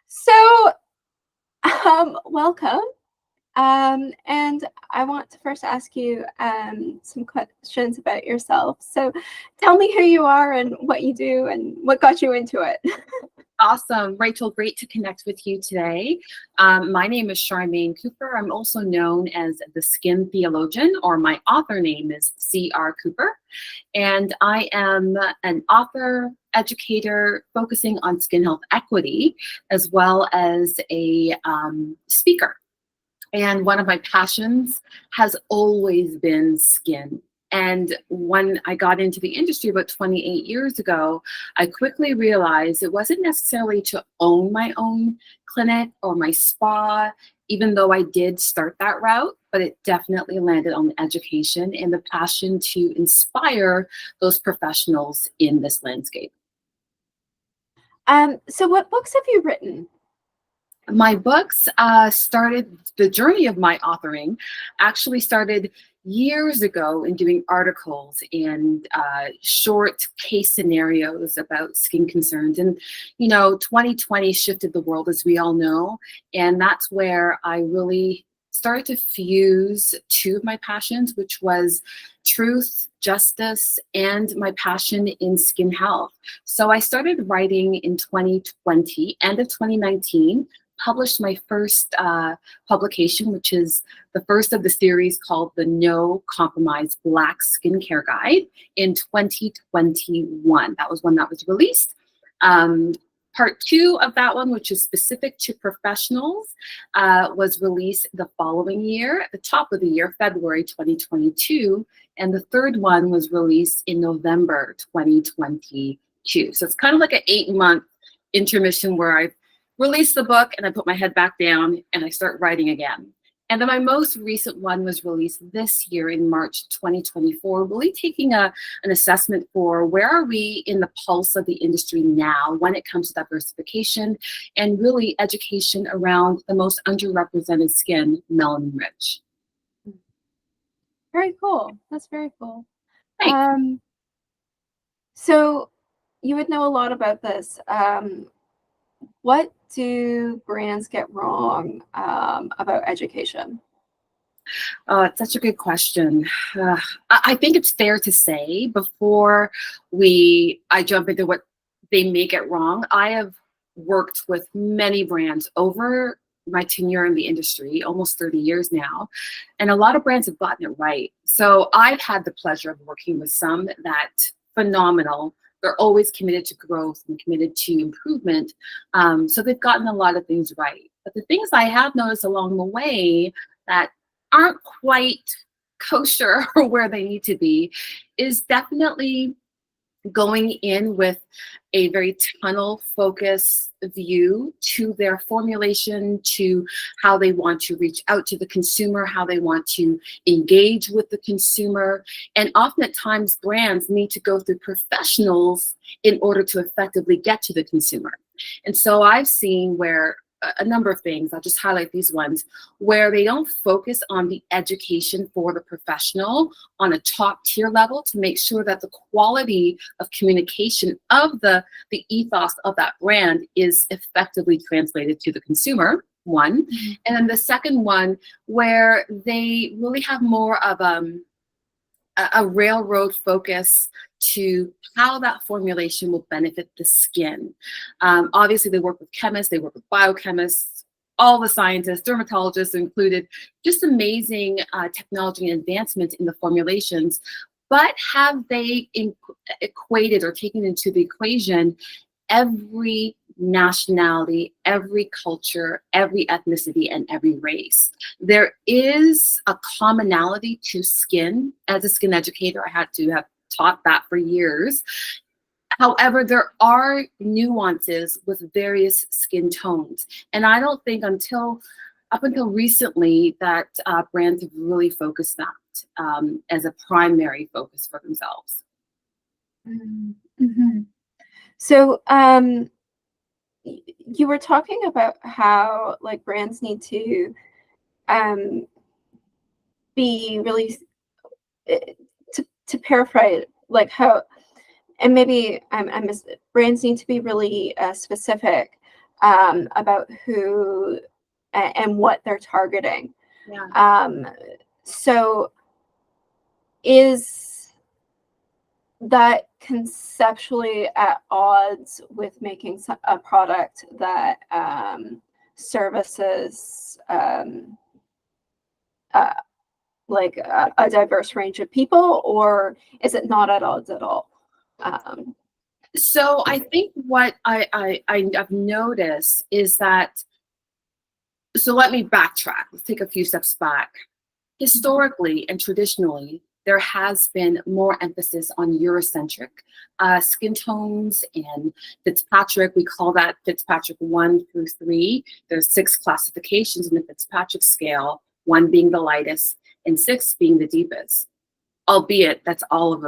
So, welcome. And I want to first ask you some questions about yourself. So, tell me who you are and what you do and what got you into it. Awesome. Rachel, great to connect with you today. My name is Charmain Cooper. I'm also known as the Skin Theologian, or my author name is C.R. Cooper. And I am an author, educator, focusing on skin health equity, as well as a speaker. And one of my passions has always been skin. And when I got into the industry about 28 years ago, I quickly realized it wasn't necessarily to own my own clinic or my spa, even though I did start that route, but it definitely landed on the education and the passion to inspire those professionals in this landscape. So, what books have you written? My books started, the journey of my authoring actually started years ago in doing articles and short case scenarios about skin concerns. And, 2020 shifted the world, as we all know. And that's where I really started to fuse two of my passions, which was truth, justice, and my passion in skin health. So I started writing in 2020, end of 2019, published my first publication, which is the first of the series called the No Compromise Black Skincare Guide in 2021. That was when that was released. Part two of that one, which is specific to professionals, was released the following year, at the top of the year, February 2022. And the third one was released in November 2022. So it's kind of like an 8-month intermission where I release the book and I put my head back down and I start writing again. And then my most recent one was released this year in March 2024, really taking an assessment for where are we in the pulse of the industry now when it comes to diversification and really education around the most underrepresented skin, melanin rich. Very cool. That's very cool. Thanks. So, you would know a lot about this. What do brands get wrong about education? It's such a good question. I think it's fair to say before I jump into what they may get wrong, I have worked with many brands over my tenure in the industry, almost 30 years now, and a lot of brands have gotten it right. So I've had the pleasure of working with some that phenomenal. They're always committed to growth and committed to improvement. So they've gotten a lot of things right. But the things I have noticed along the way that aren't quite kosher or where they need to be is definitely going in with a very tunnel focused view to their formulation, to how they want to reach out to the consumer, how they want to engage with the consumer. And often at times brands need to go through professionals in order to effectively get to the consumer. And so I've seen where a number of things, I'll just highlight these ones, where they don't focus on the education for the professional on a top tier level to make sure that the quality of communication of the ethos of that brand is effectively translated to the consumer, one. Mm-hmm. And then the second one, where they really have more of a railroad focus to how that formulation will benefit the skin. Obviously, they work with chemists, they work with biochemists, all the scientists, dermatologists included, just amazing technology and advancements in the formulations. But have they equated or taken into the equation every nationality, every culture, every ethnicity, and every race? There is a commonality to skin. As a skin educator, I had to have taught that for years. However, there are nuances with various skin tones. And I don't think up until recently that brands have really focused that as a primary focus for themselves. Mm-hmm. So you were talking about how brands need to be really, to paraphrase, how, and maybe brands need to be really specific about who and what they're targeting. Yeah. So is that conceptually at odds with making a product that services like a diverse range of people, or is it not at odds at all? So I think what I've noticed is that, so let me backtrack. Let's take a few steps back. Historically and traditionally, there has been more emphasis on Eurocentric skin tones and Fitzpatrick. We call that Fitzpatrick 1 through 3. There's 6 classifications in the Fitzpatrick scale, 1 being the lightest and 6 being the deepest. Albeit that's all of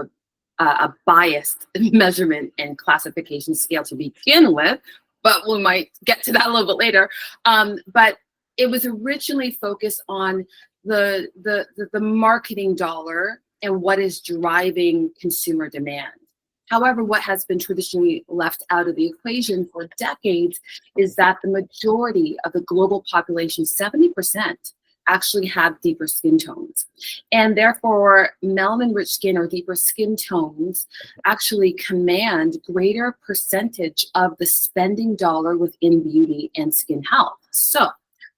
a biased measurement and classification scale to begin with, but we might get to that a little bit later. But it was originally focused on the marketing dollar and what is driving consumer demand. However, what has been traditionally left out of the equation for decades is that the majority of the global population, 70%, actually have deeper skin tones. And therefore, melanin-rich skin or deeper skin tones actually command greater percentage of the spending dollar within beauty and skin health. So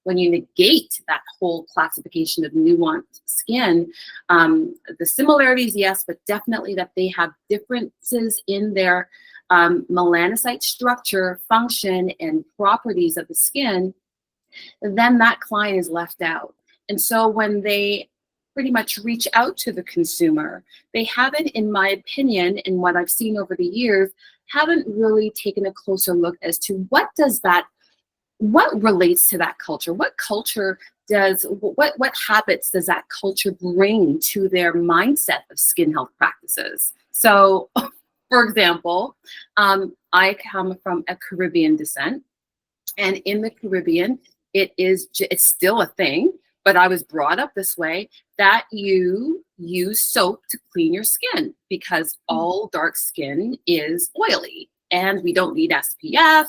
when you negate that whole classification of nuanced skin, the similarities, yes, but definitely that they have differences in their melanocyte structure, function, and properties of the skin, then that client is left out. And so when they pretty much reach out to the consumer, they haven't, in my opinion, and what I've seen over the years, haven't really taken a closer look as to what relates to that culture. What culture does, what habits does that culture bring to their mindset of skin health practices? So, for example, I come from a Caribbean descent, and in the Caribbean, it's still a thing, but I was brought up this way, that you use soap to clean your skin because all dark skin is oily and we don't need SPF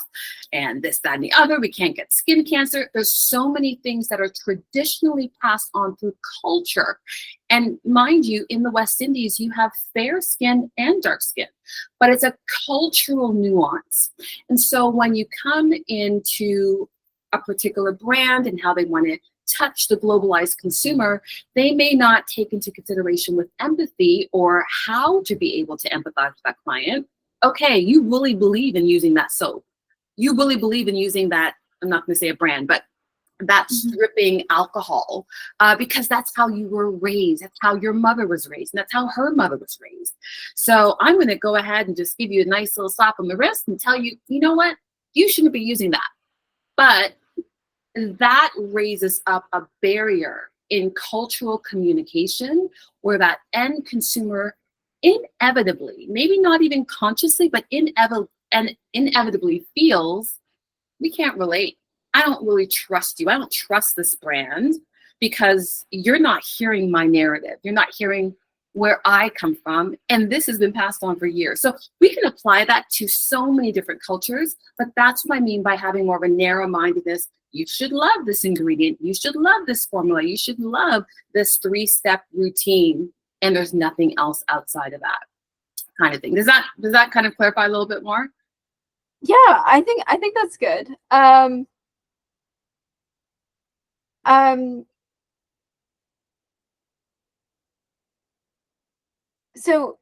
and this, that, and the other. We can't get skin cancer. There's so many things that are traditionally passed on through culture. And mind you, in the West Indies, you have fair skin and dark skin, but it's a cultural nuance. And so when you come into a particular brand and how they want to touch the globalized consumer, they may not take into consideration with empathy or how to be able to empathize with that client. Okay, you really believe in using that soap. You really believe in using that, I'm not going to say a brand, but that stripping alcohol, because that's how you were raised. That's how your mother was raised. And that's how her mother was raised. So I'm going to go ahead and just give you a nice little slap on the wrist and tell you, you know what? You shouldn't be using that. But that raises up a barrier in cultural communication where that end consumer inevitably, maybe not even consciously, but inevitably feels, we can't relate. I don't really trust you. I don't trust this brand because you're not hearing my narrative. You're not hearing where I come from. And this has been passed on for years. So we can apply that to so many different cultures, but that's what I mean by having more of a narrow-mindedness. You should love this ingredient. You should love this formula. You should love this 3-step routine. And there's nothing else outside of that kind of thing. Does that kind of clarify a little bit more? Yeah, I think that's good. So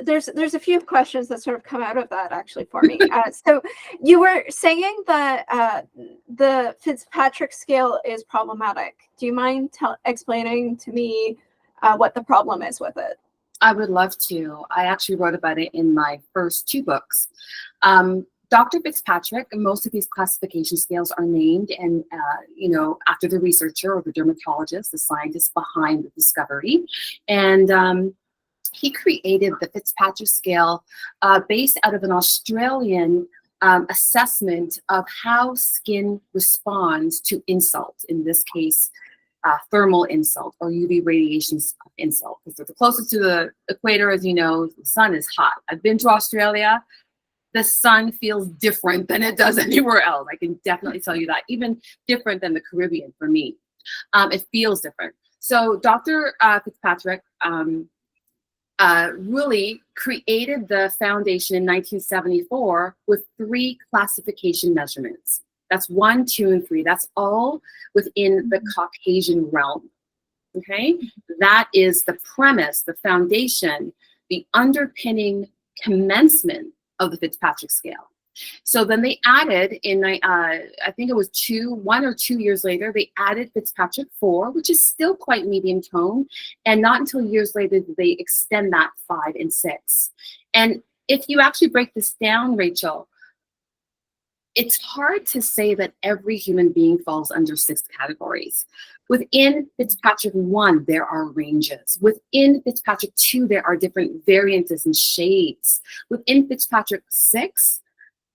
there's a few questions that sort of come out of that actually for me. So you were saying that the Fitzpatrick scale is problematic. Do you mind explaining to me what the problem is with it? I would love to. I actually wrote about it in my first 2 books. Dr. Fitzpatrick, most of these classification scales are named and, after the researcher or the dermatologist, the scientist behind the discovery. And he created the Fitzpatrick scale based out of an Australian assessment of how skin responds to insult, in this case, thermal insult or UV radiation insult. Because the closest to the equator, as you know, the sun is hot. I've been to Australia. the sun feels different than it does anywhere else. I can definitely tell you that. Even different than the Caribbean for me. It feels different. So Dr. Fitzpatrick really created the foundation in 1974 with 3 classification measurements. That's 1, 2, and 3. That's all within the Caucasian realm. Okay, that is the premise, the foundation, the underpinning commencement of the Fitzpatrick scale. So then they added in, I think it was 1 or 2 years later, they added Fitzpatrick 4, which is still quite medium tone. And not until years later did they extend that 5 and 6. And if you actually break this down, Rachel, it's hard to say that every human being falls under 6 categories. Within Fitzpatrick 1, there are ranges. Within Fitzpatrick 2, there are different variances and shades. Within Fitzpatrick 6,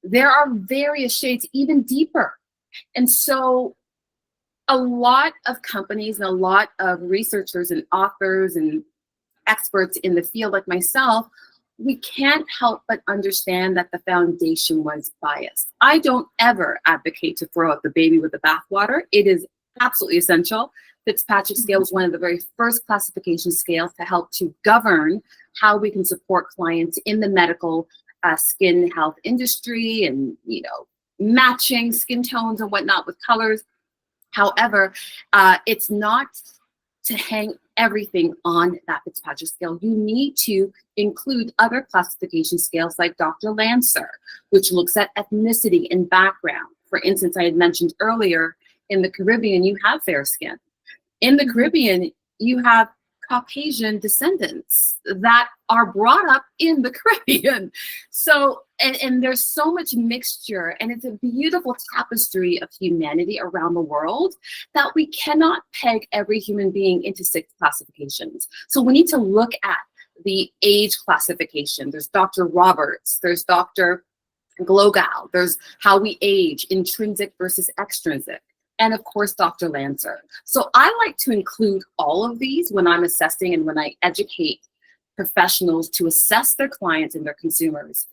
there are various shades, even deeper. And so a lot of companies and a lot of researchers and authors and experts in the field like myself, we can't help but understand that the foundation was biased. I don't ever advocate to throw out the baby with the bathwater. It is absolutely essential. Fitzpatrick scale was one of the very first classification scales to help to govern how we can support clients in the medical skin health industry and, matching skin tones and whatnot with colors. However, it's not to hang everything on that Fitzpatrick scale. You need to include other classification scales like Dr. Lancer, which looks at ethnicity and background. For instance, I had mentioned earlier, in the Caribbean, you have fair skin. In the Caribbean, you have Caucasian descendants that are brought up in the Caribbean. So, and there's so much mixture, and it's a beautiful tapestry of humanity around the world that we cannot peg every human being into 6 classifications. So we need to look at the age classification. There's Dr. Roberts, there's Dr. Glogal, there's how we age, intrinsic versus extrinsic, and of course, Dr. Lancer. So I like to include all of these when I'm assessing and when I educate professionals to assess their clients and their consumers.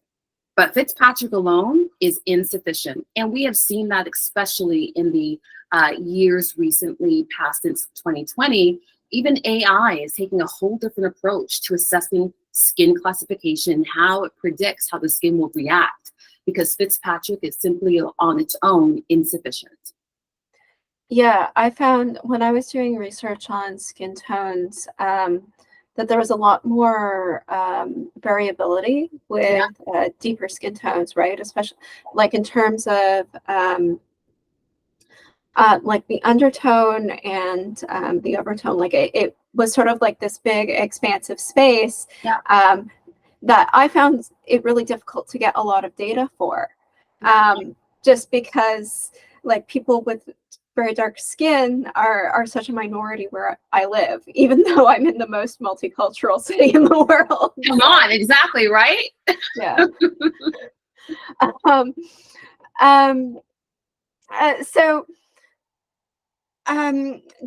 But Fitzpatrick alone is insufficient. And we have seen that especially in the years recently past since 2020. Even AI is taking a whole different approach to assessing skin classification, how it predicts how the skin will react, because Fitzpatrick is simply on its own insufficient. Yeah, I found when I was doing research on skin tones that there was a lot more variability with deeper skin tones, right? Especially like in terms of like the undertone and the overtone. Like it was sort of like this big expansive space that I found it really difficult to get a lot of data for, just because like people with very dark skin are such a minority where I live, even though I'm in the most multicultural city in the world. Come on, exactly, right? Yeah.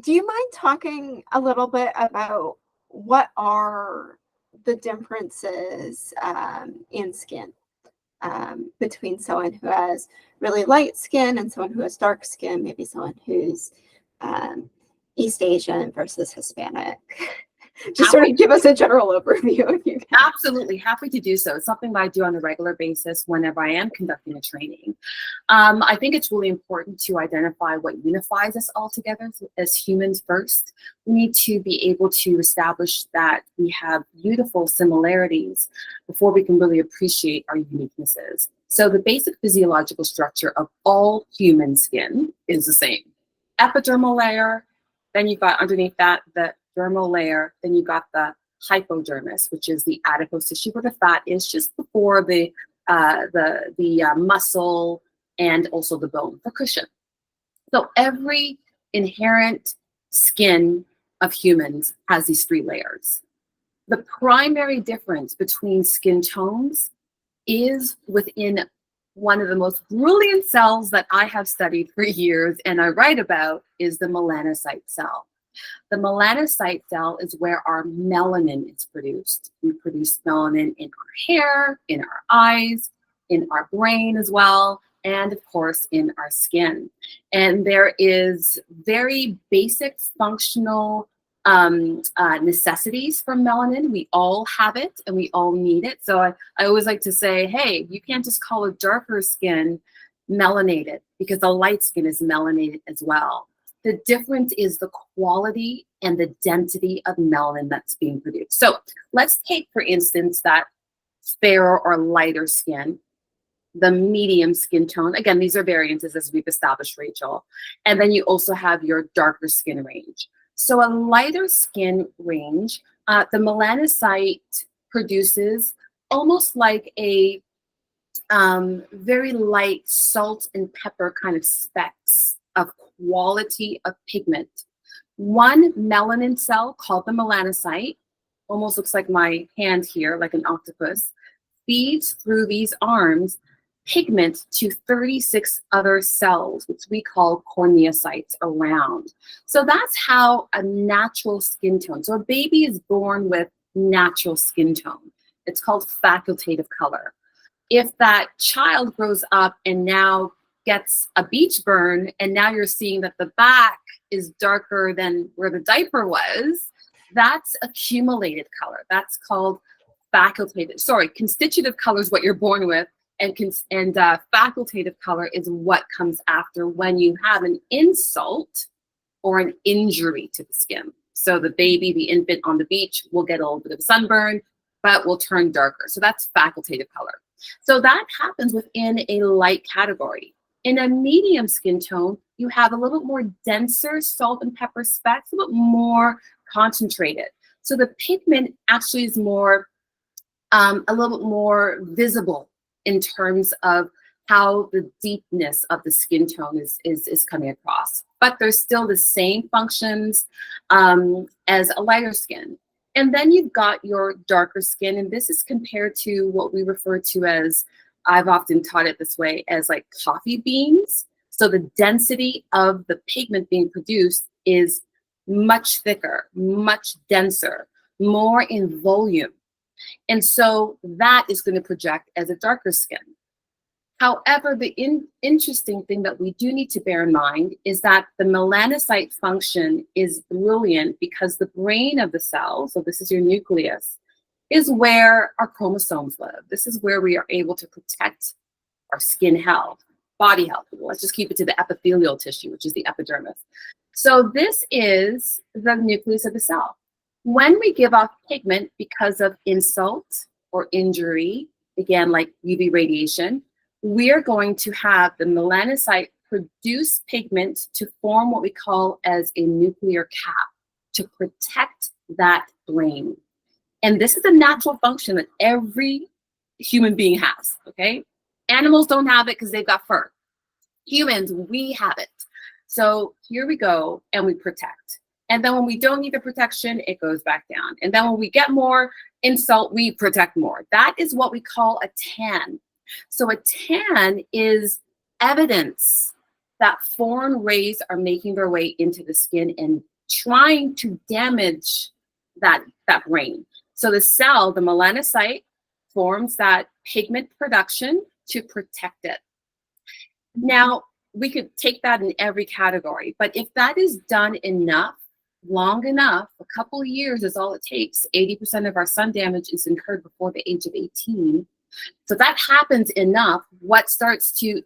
Do you mind talking a little bit about what are the differences in skin between someone who has really light skin and someone who has dark skin, maybe someone who's East Asian versus Hispanic? Just sort of give us a general overview if you can. Absolutely, happy to do so. It's something that I do on a regular basis whenever I am conducting a training. I think it's really important to identify what unifies us all together as humans first. We need to be able to establish that we have beautiful similarities before we can really appreciate our uniquenesses. So the basic physiological structure of all human skin is the same. Epidermal layer, then you've got underneath that the dermal layer, then you got the hypodermis, which is the adipose tissue where the fat is just before the muscle and also the bone, the cushion. So every inherent skin of humans has these 3 layers. The primary difference between skin tones is within one of the most brilliant cells that I have studied for years and I write about is the melanocyte cell. The melanocyte cell is where our melanin is produced. We produce melanin in our hair, in our eyes, in our brain as well, and of course in our skin. And there is very basic functional necessities for melanin. We all have it and we all need it. So I always like to say, hey, you can't just call a darker skin melanated, because the light skin is melanated as well. The difference is the quality and the density of melanin that's being produced. So let's take, for instance, that fairer or lighter skin, the medium skin tone. Again, these are variances as we've established, Rachel. And then you also have your darker skin range. So a lighter skin range, the melanocyte produces almost like a very light salt and pepper kind of specks of quality of pigment. One melanin cell called the melanocyte, almost looks like my hand here, like an octopus, feeds through these arms pigment to 36 other cells, which we call corneocytes around. So that's how a natural skin tone. So a baby is born with natural skin tone. It's called facultative color. If that child grows up and now gets a beach burn, and now you're seeing that the back is darker than where the diaper was, that's accumulated color. That's called constitutive color is what you're born with, and facultative color is what comes after when you have an insult or an injury to the skin. So the baby, the infant on the beach will get a little bit of sunburn, but will turn darker. So that's facultative color. So that happens within a light category. In a medium skin tone, you have a little bit more denser salt and pepper specks, a little bit more concentrated. So the pigment actually is more, a little bit more visible in terms of how the deepness of the skin tone is coming across. But there's still the same functions as a lighter skin. And then you've got your darker skin, and this is compared to what we refer to as, I've often taught it this way, as like coffee beans. So the density of the pigment being produced is much thicker, much denser, more in volume. And so that is going to project as a darker skin. However, the interesting thing that we do need to bear in mind is that the melanocyte function is brilliant because the brain of the cell, so this is your nucleus, is where our chromosomes live. This is where we are able to protect our skin health, body health. Let's just keep it to the epithelial tissue, which is the epidermis. So this is the nucleus of the cell. When we give off pigment because of insult or injury, again, like UV radiation, we are going to have the melanocyte produce pigment to form what we call as a nuclear cap to protect that brain. And this is a natural function that every human being has, okay? Animals don't have it because they've got fur. Humans, we have it. So here we go, and we protect. And then when we don't need the protection, it goes back down. And then when we get more insult, we protect more. That is what we call a tan. So a tan is evidence that foreign rays are making their way into the skin and trying to damage that brain. So the cell, the melanocyte, forms that pigment production to protect it. Now, we could take that in every category, but if that is done enough, long enough, a couple of years is all it takes. 80% of our sun damage is incurred before the age of 18. So that happens enough. What starts to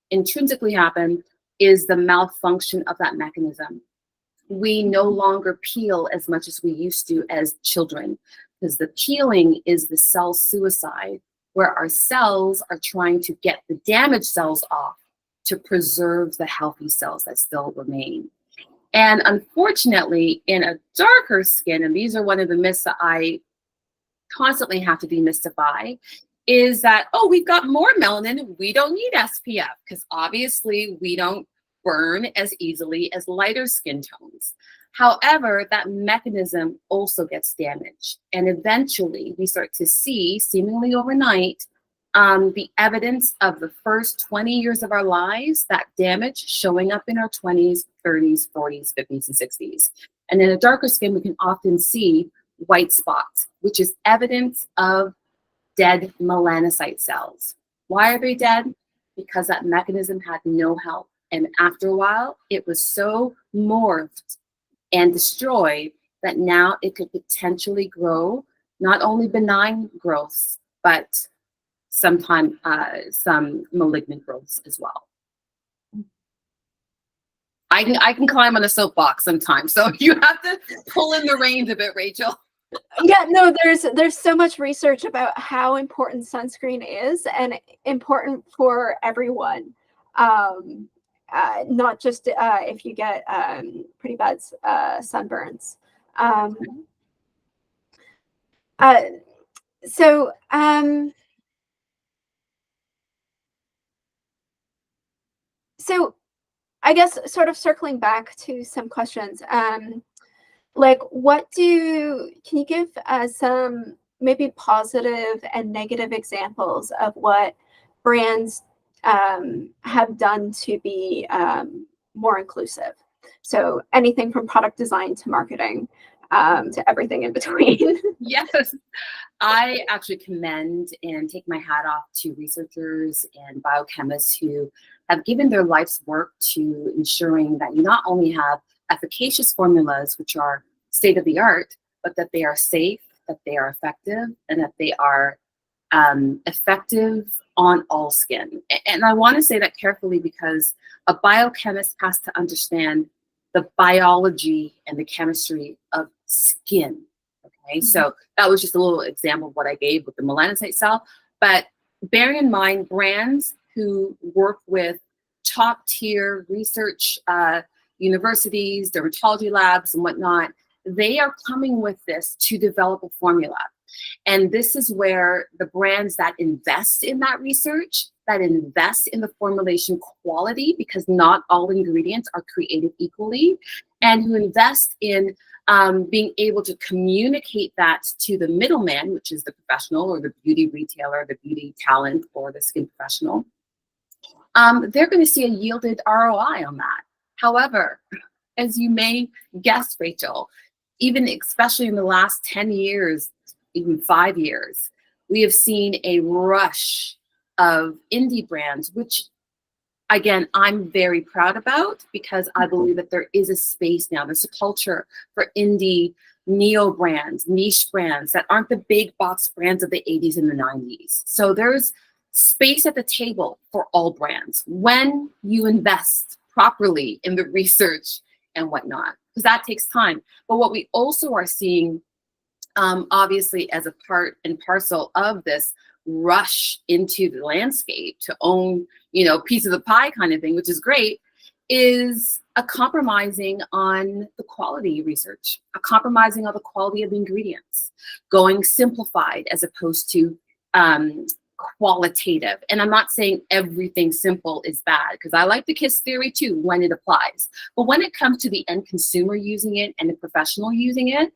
intrinsically happen is the malfunction of that mechanism. We no longer peel as much as we used to as children, because the peeling is the cell suicide, where our cells are trying to get the damaged cells off to preserve the healthy cells that still remain. And unfortunately, in a darker skin, and these are one of the myths that I constantly have to demystify, is that, oh, we've got more melanin, we don't need SPF, because obviously we don't burn as easily as lighter skin tones. However, that mechanism also gets damaged. And eventually we start to see, seemingly overnight, the evidence of the first 20 years of our lives, that damage showing up in our 20s, 30s, 40s, 50s, and 60s. And in a darker skin, we can often see white spots, which is evidence of dead melanocyte cells. Why are they dead? Because that mechanism had no help. And after a while, it was so morphed and destroyed that now it could potentially grow not only benign growths, but sometimes some malignant growths as well. I can climb on a soapbox sometimes, so you have to pull in the reins a bit, Rachel. Yeah, no, there's so much research about how important sunscreen is, and important for everyone. Not just if you get pretty bad sunburns. So I guess sort of circling back to some questions, like can you give some maybe positive and negative examples of what brands have done to be more inclusive? So anything from product design to marketing to everything in between. Yes, I actually commend and take my hat off to researchers and biochemists who have given their life's work to ensuring that you not only have efficacious formulas, which are state of the art, but that they are safe, that they are effective, and that they are effective on all skin. And I want to say that carefully because a biochemist has to understand the biology and the chemistry of skin. Okay, so that was just a little example of what I gave with the melanocyte cell. But bearing in mind, brands who work with top tier research universities, dermatology labs, and whatnot, they are coming with this to develop a formula. And this is where the brands that invest in that research, that invest in the formulation quality, because not all ingredients are created equally, and who invest in being able to communicate that to the middleman, which is the professional or the beauty retailer, the beauty talent, or the skin professional, they're going to see a yielded ROI on that. However, as you may guess, Rachel, even especially in the last 10 years, even 5 years, we have seen a rush of indie brands, which again, I'm very proud about, because I believe that there is a space now. There's a culture for indie neo brands, niche brands that aren't the big box brands of the 80s and the 90s. So there's space at the table for all brands when you invest properly in the research and whatnot, because that takes time. But what we also are seeing, obviously, as a part and parcel of this rush into the landscape to own, piece of the pie kind of thing, which is great, is a compromising on the quality research, a compromising on the quality of the ingredients, going simplified as opposed to qualitative. And I'm not saying everything simple is bad, because I like the KISS theory too when it applies. But when it comes to the end consumer using it and the professional using it,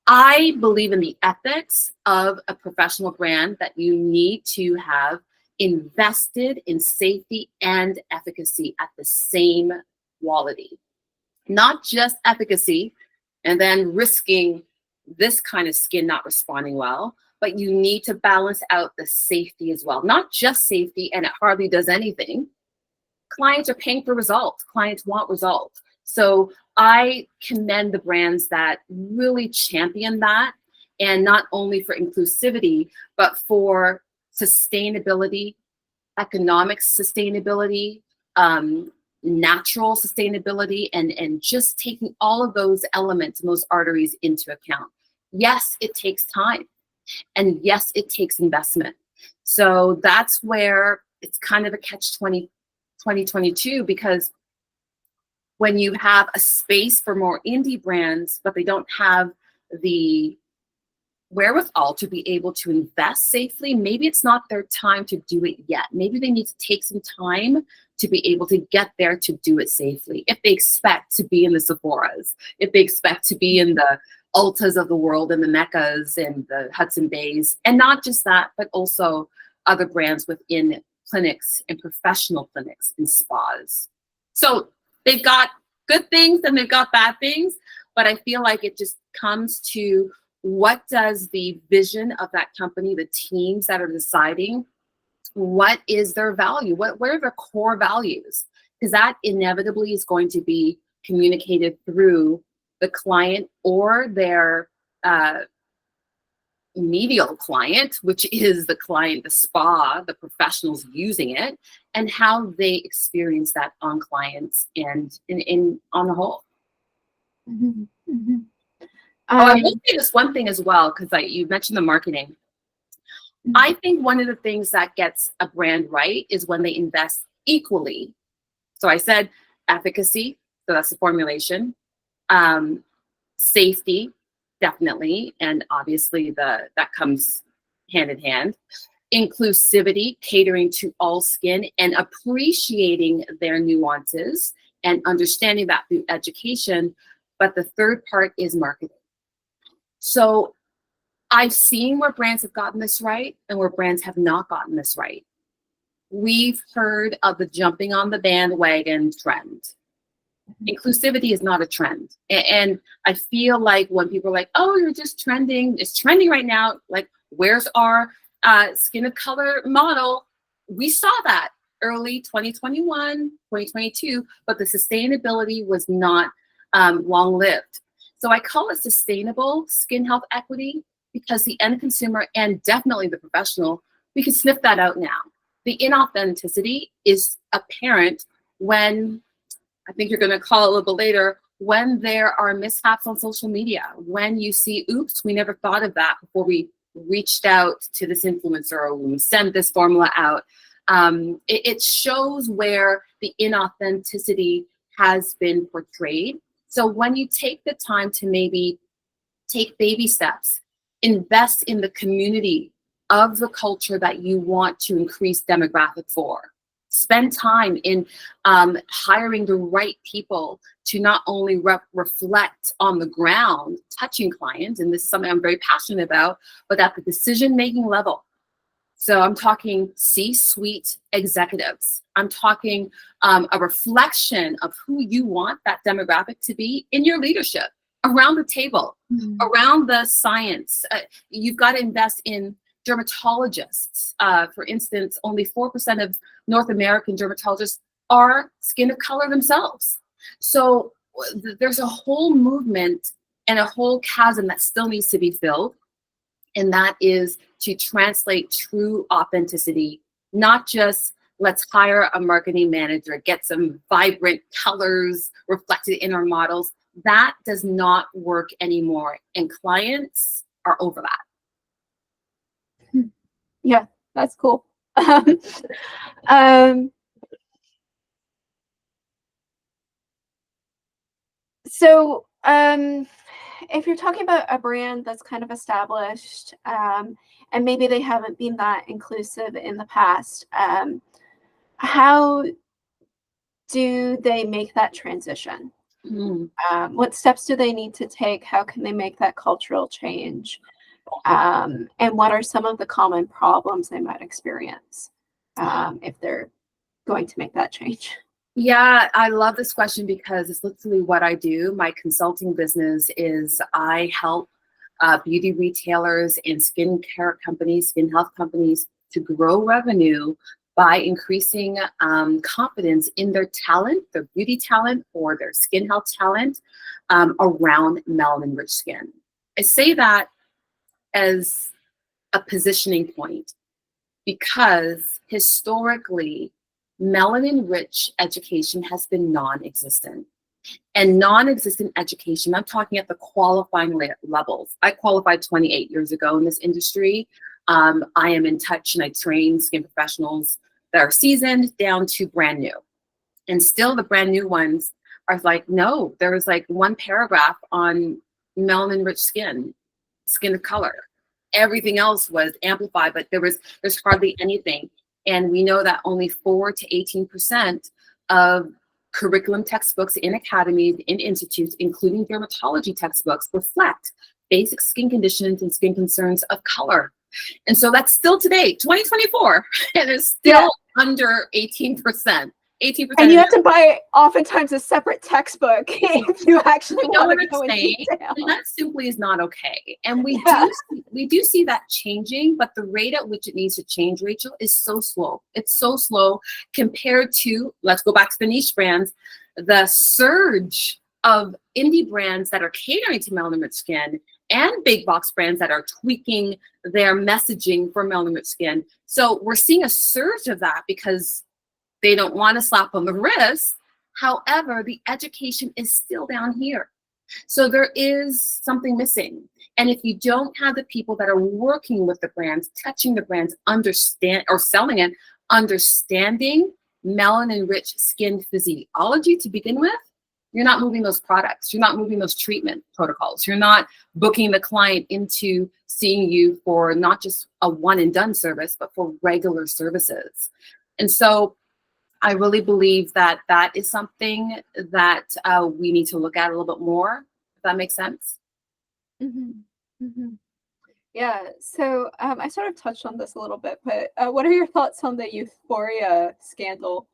I believe in the ethics of a professional brand that you need to have invested in safety and efficacy at the same quality. Not just efficacy and then risking this kind of skin not responding well, but you need to balance out the safety as well. Not just safety and it hardly does anything. Clients are paying for results. Clients want results. So I commend the brands that really champion that, and not only for inclusivity, but for sustainability, economic sustainability, natural sustainability, and just taking all of those elements and those arteries into account. Yes, it takes time. And yes, it takes investment. So that's where it's kind of a catch-20, 2022, because when you have a space for more indie brands, but they don't have the wherewithal to be able to invest safely, maybe it's not their time to do it yet. Maybe they need to take some time to be able to get there to do it safely. If they expect to be in the Sephoras, if they expect to be in the Ultas of the world and the Meccas and the Hudson Bays, and not just that, but also other brands within clinics and professional clinics and spas. So they've got good things and they've got bad things, but I feel like it just comes to what does the vision of that company, the teams that are deciding, what is their value? What are their core values? Because that inevitably is going to be communicated through the client or their medial client, which is the client, the spa, the professionals using it, and how they experience that on clients and in on the whole. Mm-hmm. Mm-hmm. I will say this one thing as well, because you mentioned the marketing. Mm-hmm. I think one of the things that gets a brand right is when they invest equally. So I said efficacy, so that's the formulation, safety, definitely, and obviously that comes hand in hand. Inclusivity, catering to all skin and appreciating their nuances and understanding that through education. But the third part is marketing. So I've seen where brands have gotten this right and where brands have not gotten this right. We've heard of the jumping on the bandwagon trend. Inclusivity is not a trend. And I feel like when people are like, oh, you're just trending, it's trending right now. Like, where's our skin of color model? We saw that early 2021, 2022, but the sustainability was not long-lived. So I call it sustainable skin health equity because the end consumer and definitely the professional, we can sniff that out now. The inauthenticity is apparent when, I think you're going to call it a little bit later, when there are mishaps on social media, when you see, oops, we never thought of that before we reached out to this influencer or when we send this formula out. It shows where the inauthenticity has been portrayed. So when you take the time to maybe take baby steps, invest in the community of the culture that you want to increase demographic for. Spend time in hiring the right people to not only reflect on the ground, touching clients, and this is something I'm very passionate about, but at the decision-making level. So I'm talking C-suite executives. I'm talking a reflection of who you want that demographic to be in your leadership, around the table, around the science. You've got to invest in dermatologists. For instance, only 4% of North American dermatologists are skin of color themselves. So there's a whole movement and a whole chasm that still needs to be filled. And that is to translate true authenticity, not just let's hire a marketing manager, get some vibrant colors reflected in our models. That does not work anymore. And clients are over that. Yeah, that's cool. So if you're talking about a brand that's kind of established and maybe they haven't been that inclusive in the past, how do they make that transition? What steps do they need to take? How can they make that cultural change? And what are some of the common problems they might experience if they're going to make that change? Yeah, I love this question because it's literally what I do. My consulting business is I help beauty retailers and skincare companies, skin health companies to grow revenue by increasing confidence in their talent, their beauty talent or their skin health talent around melanin-rich skin. I say that as a positioning point because historically, melanin-rich education has been non-existent. And non-existent education, I'm talking at the qualifying levels. I qualified 28 years ago in this industry. I am in touch and I train skin professionals that are seasoned down to brand new. And still the brand new ones are like, no, there was like one paragraph on melanin-rich skin of color. Everything else was amplified, but there's hardly anything. And we know that only 4 to 18% of curriculum textbooks in academies, in institutes, including dermatology textbooks, reflect basic skin conditions and skin concerns of color. And so that's still today, 2024, and it's still under 18%. 18%. And you have to buy oftentimes a separate textbook if you actually want to go in detail. And that simply is not okay. And we Yeah. do see that changing, but the rate at which it needs to change, Rachel, is so slow. It's so slow compared to, let's go back to the niche brands, the surge of indie brands that are catering to melanin-rich skin and big box brands that are tweaking their messaging for melanin-rich skin. So we're seeing a surge of that because they don't want to slap on the wrist. However, the education is still down here. So there is something missing. And if you don't have the people that are working with the brands, touching the brands, understand or selling it, understanding melanin-rich skin physiology to begin with, you're not moving those products. You're not moving those treatment protocols. You're not booking the client into seeing you for not just a one and done service, but for regular services. And so I really believe that that is something that we need to look at a little bit more, if that makes sense. Mm-hmm. Mm-hmm. Yeah, so I sort of touched on this a little bit, but what are your thoughts on the Euphoria scandal?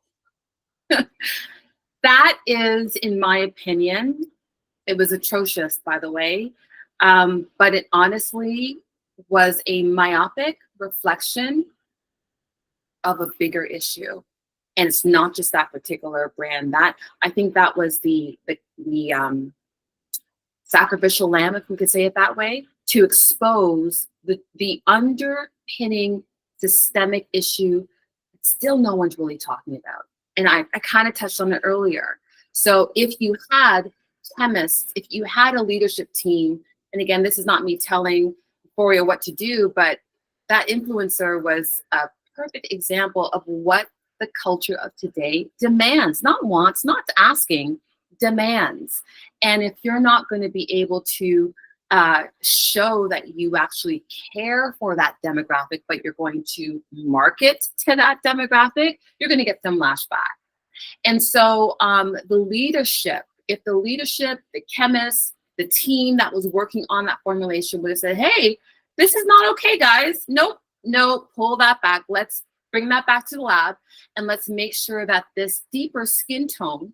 That is, in my opinion, it was atrocious, by the way, but it honestly was a myopic reflection of a bigger issue. And it's not just that particular brand. That I think that was the sacrificial lamb, if we could say it that way, to expose the underpinning systemic issue that still no one's really talking about. And I kind of touched on it earlier. So if you had chemists, if you had a leadership team, and again, this is not me telling Euphoria what to do, but that influencer was a perfect example of what the culture of today demands, not wants, not asking, demands. And if you're not going to be able to show that you actually care for that demographic, but you're going to market to that demographic, you're going to get some lashback. And so the leadership, if the leadership, the chemists, the team that was working on that formulation would have said, hey, this is not okay, guys. Nope, no, pull that back. Let's bring that back to the lab, and let's make sure that this deeper skin tone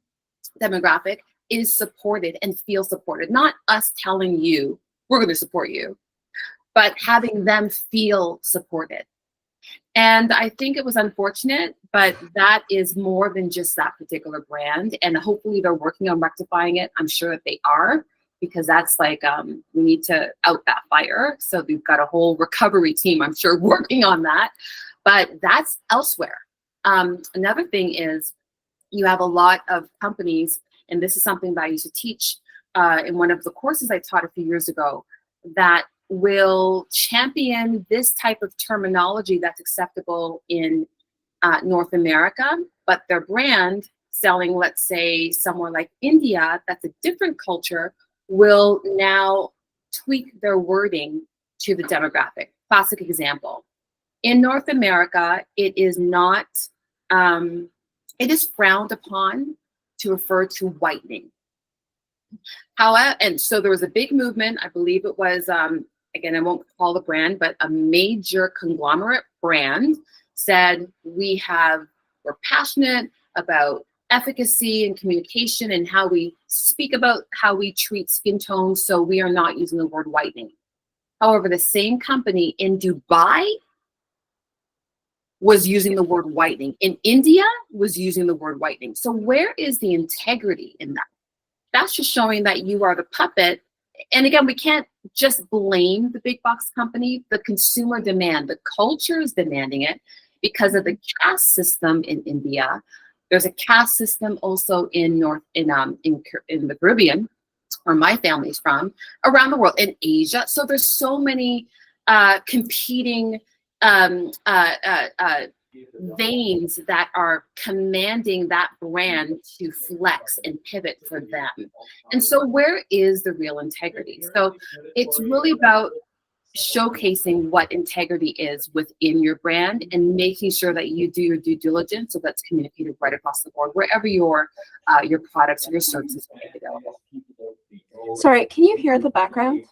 demographic is supported and feels supported. Not us telling you, we're going to support you, but having them feel supported. And I think it was unfortunate, but that is more than just that particular brand. And hopefully they're working on rectifying it. I'm sure that they are, because that's like, we need to out that fire. So we've got a whole recovery team, I'm sure, working on that. But that's elsewhere. Another thing is you have a lot of companies, and this is something that I used to teach in one of the courses I taught a few years ago, that will champion this type of terminology that's acceptable in North America, but their brand selling, let's say, somewhere like India, that's a different culture, will now tweak their wording to the demographic. Classic example. In North America, it is not, it is frowned upon to refer to whitening. However, and so there was a big movement, I believe it was, again, I won't call the brand, but a major conglomerate brand said, we're passionate about efficacy and communication and how we speak about how we treat skin tones, so we are not using the word whitening. However, the same company in Dubai was using the word whitening. In India was using the word whitening. So where is the integrity in that? That's just showing that you are the puppet. And again, we can't just blame the big box company. The consumer demand, the culture is demanding it because of the caste system in India. There's a caste system also in the Caribbean, where my family's from, around the world, in Asia. So there's so many competing veins that are commanding that brand to flex and pivot for them. And so where is the real integrity? So it's really about showcasing what integrity is within your brand and making sure that you do your due diligence, so that's communicated right across the board, wherever your products or your services are available. Sorry, can you hear the background?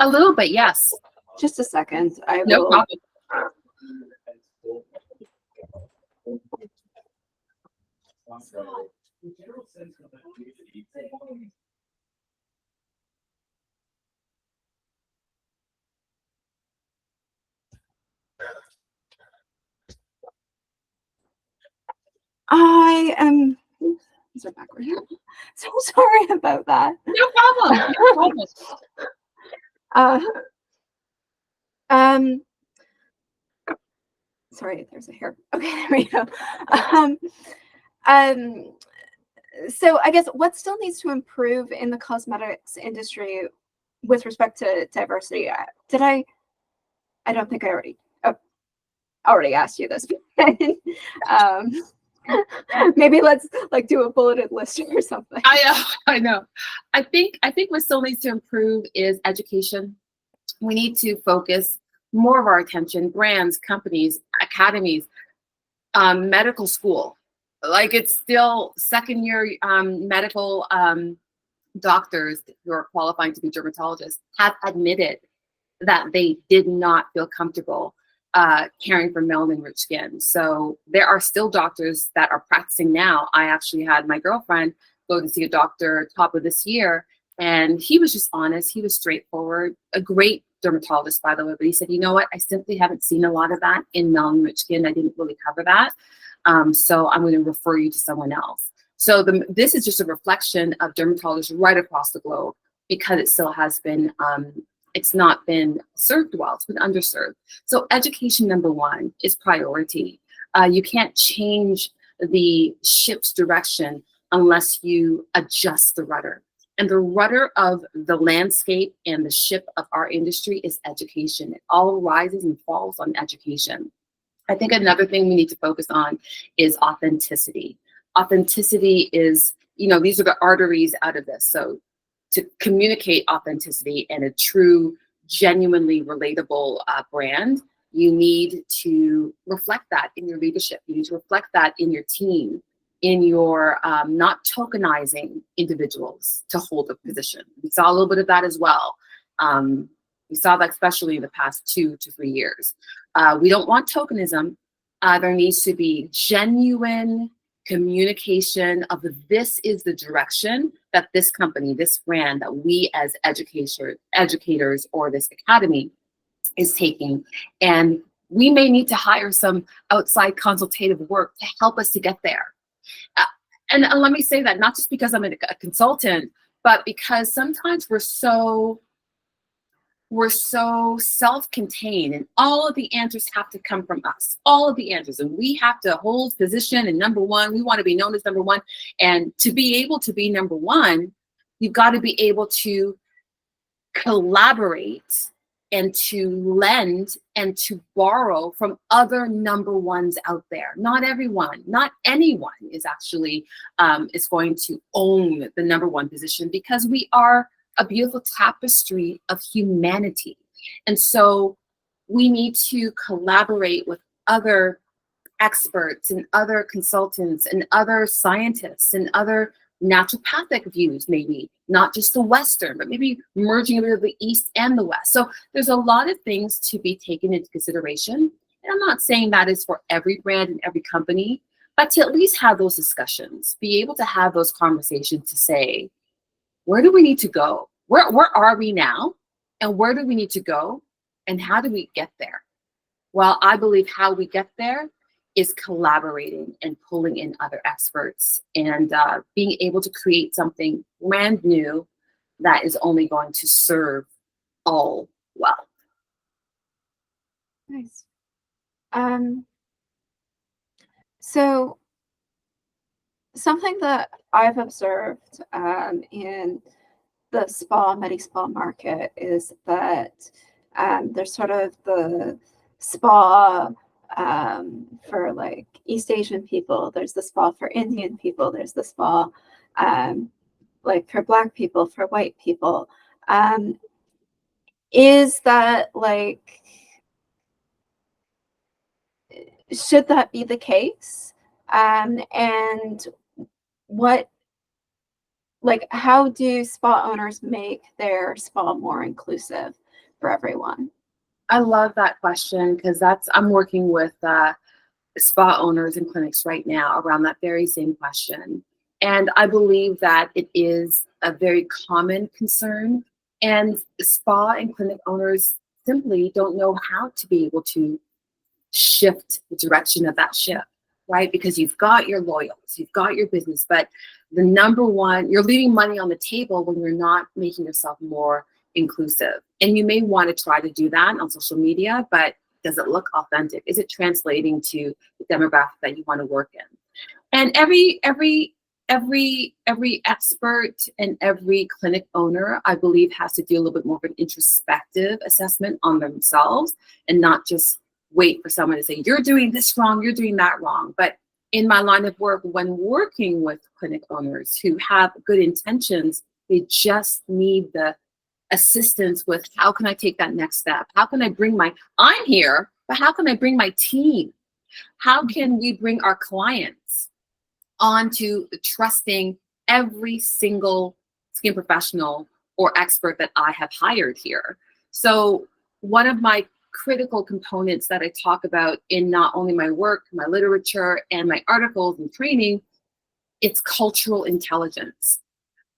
A little bit, yes. Just a second. I No will. problem. I am. These are backwards. So sorry about that. No problem. No problem. Um. Sorry, there's a hair. Okay, there we go. Um. So I guess what still needs to improve in the cosmetics industry with respect to diversity? I don't think I already asked you this. Maybe let's like do a bulleted list or something. I know. I think what still needs to improve is education. We need to focus more of our attention, brands, companies, academies, medical school. Like it's still second year medical doctors who are qualifying to be dermatologists have admitted that they did not feel comfortable caring for melanin-rich skin. So there are still doctors that are practicing now. I actually had my girlfriend go to see a doctor top of this year, and he was just honest. He was straightforward, a great dermatologist, by the way, but he said, you know what, I simply haven't seen a lot of that in melanin-rich skin. I didn't really cover that. So I'm going to refer you to someone else. So this is just a reflection of dermatologists right across the globe, because it still has been, it's not been served well, it's been underserved. So education, number one, is priority. You can't change the ship's direction unless you adjust the rudder. And the rudder of the landscape and the ship of our industry is education. It all rises and falls on education. I think another thing we need to focus on is authenticity. Authenticity is, these are the arteries out of this. So to communicate authenticity and a true, genuinely relatable brand, you need to reflect that in your leadership. You need to reflect that in your team, in your not tokenizing individuals to hold a position. We saw a little bit of that as well. We saw that especially in the past 2 to 3 years. We don't want tokenism. There needs to be genuine communication of this is the direction that this company, this brand, that we as educators or this academy is taking. And we may need to hire some outside consultative work to help us to get there. And let me say that not just because I'm a consultant, but because sometimes we're so self-contained, and all of the answers have to come from us, all of the answers, and we have to hold position and number one. We want to be known as number one, and to be able to be number one, you've got to be able to collaborate and to lend and to borrow from other number ones out there. Not everyone, not anyone is actually is going to own the number one position, because we are a beautiful tapestry of humanity. And so we need to collaborate with other experts and other consultants and other scientists and other naturopathic views, maybe not just the Western, but maybe merging a bit of the East and the West. So there's a lot of things to be taken into consideration. And I'm not saying that is for every brand and every company, but to at least have those discussions, be able to have those conversations to say, where do we need to go? Where are we now? And where do we need to go? And how do we get there? Well, I believe how we get there is collaborating and pulling in other experts and being able to create something brand new that is only going to serve all well. Nice. So something that I've observed in the medi-spa market is that there's sort of the spa for like East Asian people, there's the spa for Indian people, there's the spa like for Black people, for white people. Is that like, should that be the case? And what, like, how do spa owners make their spa more inclusive for everyone? I love that question, because I'm working with spa owners and clinics right now around that very same question. And I believe that it is a very common concern. And spa and clinic owners simply don't know how to be able to shift the direction of that ship, right? Because you've got your loyals, you've got your business, but the number one, you're leaving money on the table when you're not making yourself more inclusive. And you may want to try to do that on social media, but does it look authentic? Is it translating to the demographic that you want to work in? And every expert and every clinic owner, I believe, has to do a little bit more of an introspective assessment on themselves and not just wait for someone to say, you're doing this wrong, you're doing that wrong. But in my line of work, when working with clinic owners who have good intentions, they just need the assistance with how can I take that next step? How can I bring I'm here, but how can I bring my team? How can we bring our clients onto trusting every single skin professional or expert that I have hired here? So one of my critical components that I talk about in not only my work, my literature, and my articles and training, it's cultural intelligence.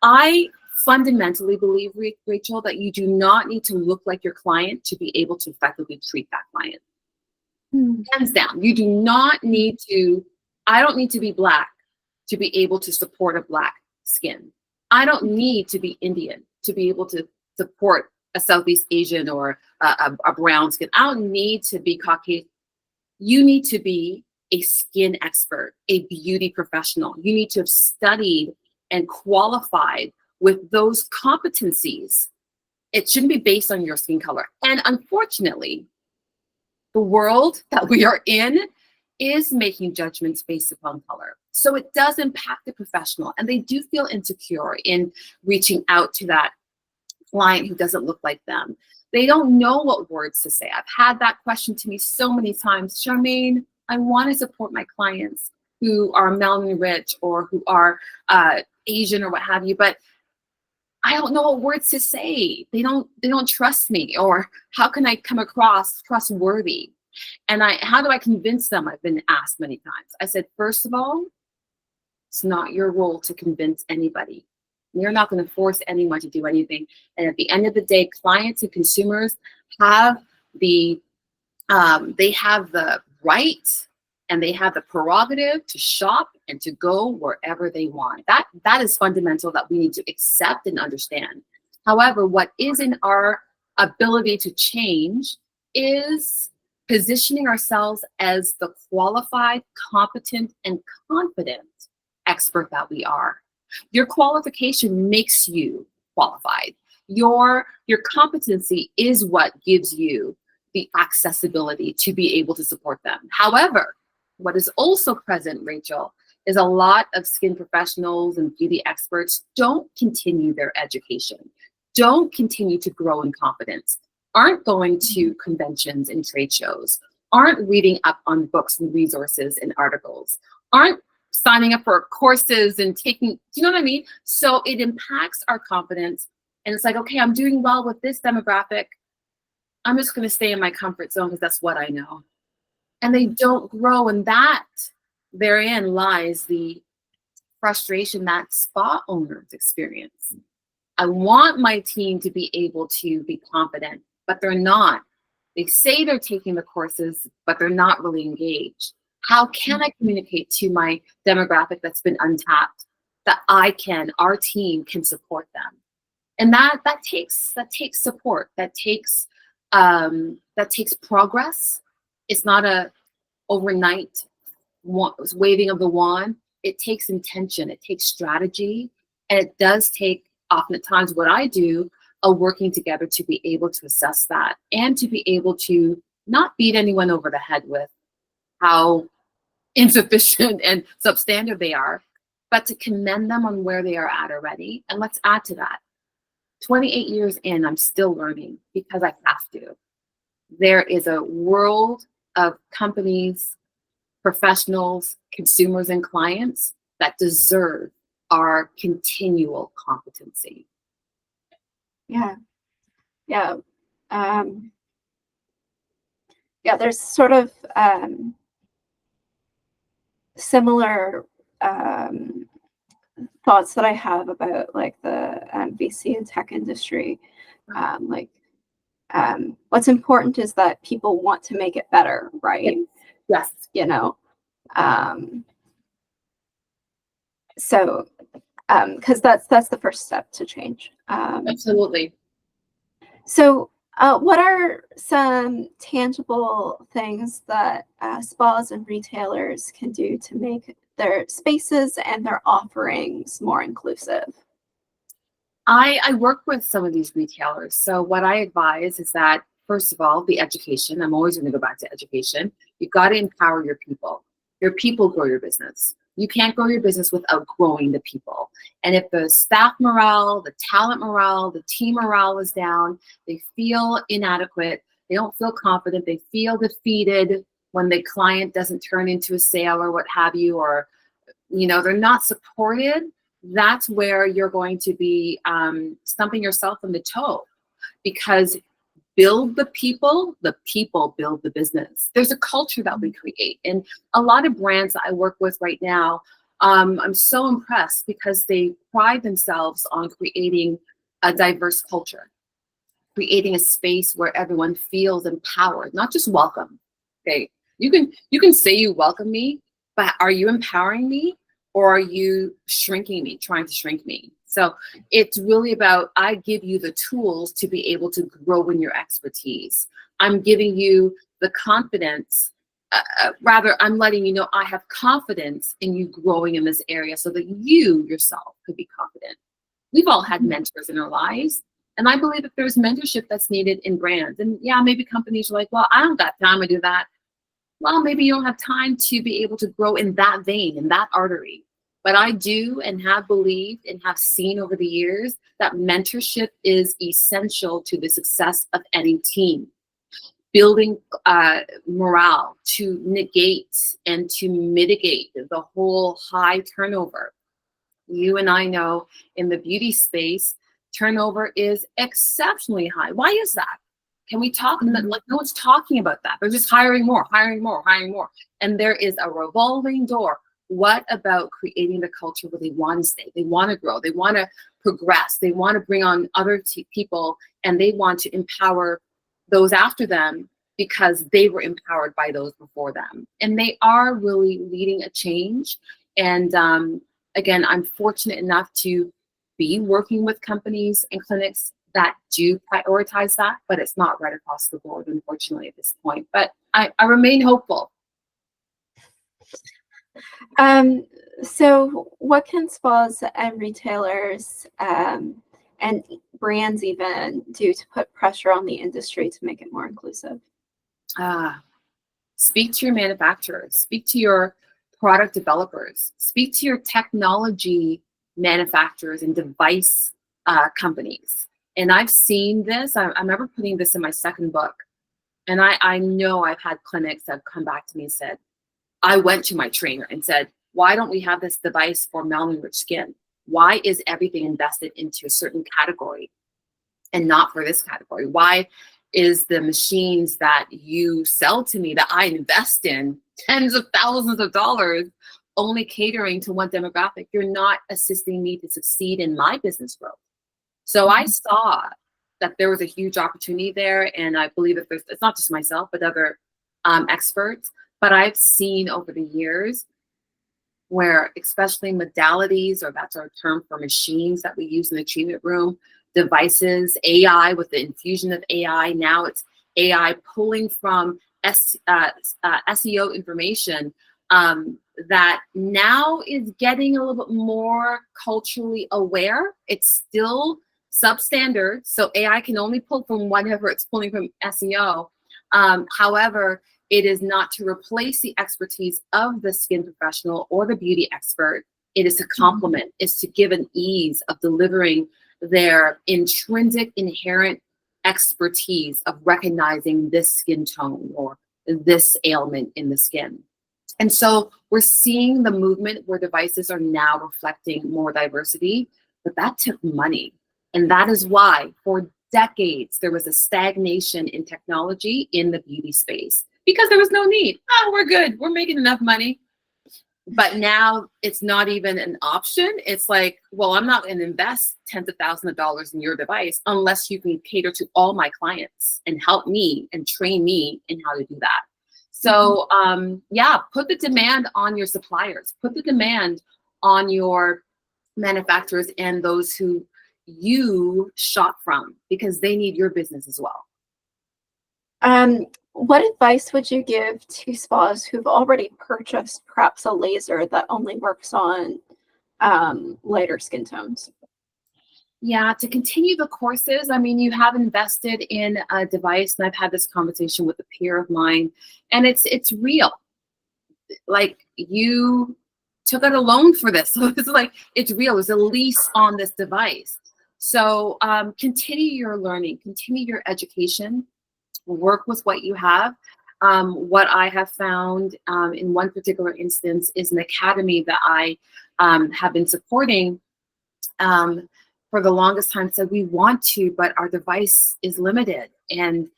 I fundamentally believe, Rachel, that you do not need to look like your client to be able to effectively treat that client. Hands down, you do not need to, I don't need to be Black to be able to support a Black skin. I don't need to be Indian to be able to support a Southeast Asian or a brown skin. I don't need to be Caucasian. You need to be a skin expert, a beauty professional. You need to have studied and qualified with those competencies. It shouldn't be based on your skin color. And unfortunately, the world that we are in is making judgments based upon color. So it does impact the professional, and they do feel insecure in reaching out to that client who doesn't look like them. They don't know what words to say. I've had that question to me so many times. Charmain, I want to support my clients who are melanin rich or who are Asian or what have you, but I don't know what words to say. They don't trust me, or how can I come across trustworthy? And how do I convince them? I've been asked many times. I said, first of all, it's not your role to convince anybody. You're not going to force anyone to do anything. And at the end of the day, clients and consumers have the right and they have the prerogative to shop and to go wherever they want. That is fundamental that we need to accept and understand. However, what is in our ability to change is positioning ourselves as the qualified, competent, and confident expert that we are. Your qualification makes you qualified. Your competency is what gives you the accessibility to be able to support them. However, what is also present, Rachel, is a lot of skin professionals and beauty experts don't continue their education, don't continue to grow in confidence, aren't going to conventions and trade shows, aren't reading up on books and resources and articles, aren't signing up for courses and taking, do you know what I mean? So it impacts our confidence. And it's like, okay, I'm doing well with this demographic. I'm just going to stay in my comfort zone because that's what I know. And they don't grow. And that therein lies the frustration that spa owners experience. I want my team to be able to be confident, but they're not. They say they're taking the courses, but they're not really engaged. How can I communicate to my demographic that's been untapped that our team can support them? And that takes support. That takes progress. It's not a overnight waving of the wand. It takes intention. It takes strategy, and it does take oftentimes what I do, working together to be able to assess that and to be able to not beat anyone over the head with how insufficient and substandard they are, but to commend them on where they are at already. And let's add to that. 28 years in, I'm still learning because I have to. There is a world of companies, professionals, consumers, and clients that deserve our continual competency. Yeah. There's sort of similar thoughts that I have about like the VC and tech industry. What's important is that people want to make it better, right? Yes. You know, so because that's the first step to change. Absolutely. So what are some tangible things that spas and retailers can do to make their spaces and their offerings more inclusive? I work with some of these retailers. So what I advise is that, first of all, the education. I'm always going to go back to education. You've got to empower your people. Your people grow your business. You can't grow your business without growing the people. And if the staff morale, the talent morale, the team morale is down, they feel inadequate, they don't feel confident, they feel defeated when the client doesn't turn into a sale or what have you, or they're not supported, that's where you're going to be stumping yourself in the toe, because build the people build the business. There's a culture that we create. And a lot of brands that I work with right now, I'm so impressed because they pride themselves on creating a diverse culture, creating a space where everyone feels empowered, not just welcome. Okay, you can say you welcome me, but are you empowering me, or are you shrinking me, trying to shrink me? So it's really about, I give you the tools to be able to grow in your expertise. I'm giving you the confidence, rather I'm letting you know I have confidence in you growing in this area so that you yourself could be confident. We've all had mentors in our lives. And I believe that there's mentorship that's needed in brands. And yeah, maybe companies are like, well, I don't got time to do that. Well, maybe you don't have time to be able to grow in that vein, in that artery. But I do and have believed and have seen over the years that mentorship is essential to the success of any team. Building morale to negate and to mitigate the whole high turnover. You and I know in the beauty space, turnover is exceptionally high. Why is that? Can we talk? Like, no one's talking about that. They're just hiring more. And there is a revolving door. What about creating the culture where they want to stay? They want to grow. They want to progress. They want to bring on other people, and they want to empower those after them because they were empowered by those before them. And they are really leading a change. And again, I'm fortunate enough to be working with companies and clinics that do prioritize that, but it's not right across the board, unfortunately, at this point. But I remain hopeful. So what can spas and retailers and brands even do to put pressure on the industry to make it more inclusive? Speak to your manufacturers, speak to your product developers, speak to your technology manufacturers and device companies. And I've seen this. I remember putting this in my second book. And I know I've had clinics that have come back to me and said, I went to my trainer and said, why don't we have this device for melanin-rich skin? Why is everything invested into a certain category and not for this category? Why is the machines that you sell to me that I invest in tens of thousands of dollars only catering to one demographic? You're not assisting me to succeed in my business growth. So I saw that there was a huge opportunity there. And I believe that it's not just myself, but other experts. But I've seen over the years where, especially modalities, or that's our term for machines that we use in the treatment room, devices, AI, with the infusion of AI, now it's AI pulling from SEO information that now is getting a little bit more culturally aware. It's still substandard, so AI can only pull from whatever it's pulling from SEO. However, it is not to replace the expertise of the skin professional or the beauty expert. It is to complement, it's to give an ease of delivering their intrinsic, inherent expertise of recognizing this skin tone or this ailment in the skin. And so we're seeing the movement where devices are now reflecting more diversity, but that took money. And that is why for decades there was a stagnation in technology in the beauty space, because there was no need. Oh, we're good. We're making enough money. But now it's not even an option. It's like, well, I'm not going to invest tens of thousands of dollars in your device unless you can cater to all my clients and help me and train me in how to do that. So yeah, put the demand on your suppliers, put the demand on your manufacturers and those who you shop from, because they need your business as well. What advice would you give to spas who've already purchased perhaps a laser that only works on lighter skin tones? Yeah, to continue the courses, I mean, you have invested in a device, and I've had this conversation with a peer of mine, and it's real. Like, you took out a loan for this, so it's like, it's real. There's a lease on this device. So continue your learning, continue your education, work with what you have. What I have found in one particular instance is an academy that I have been supporting for the longest time said, we want to, but our device is limited. And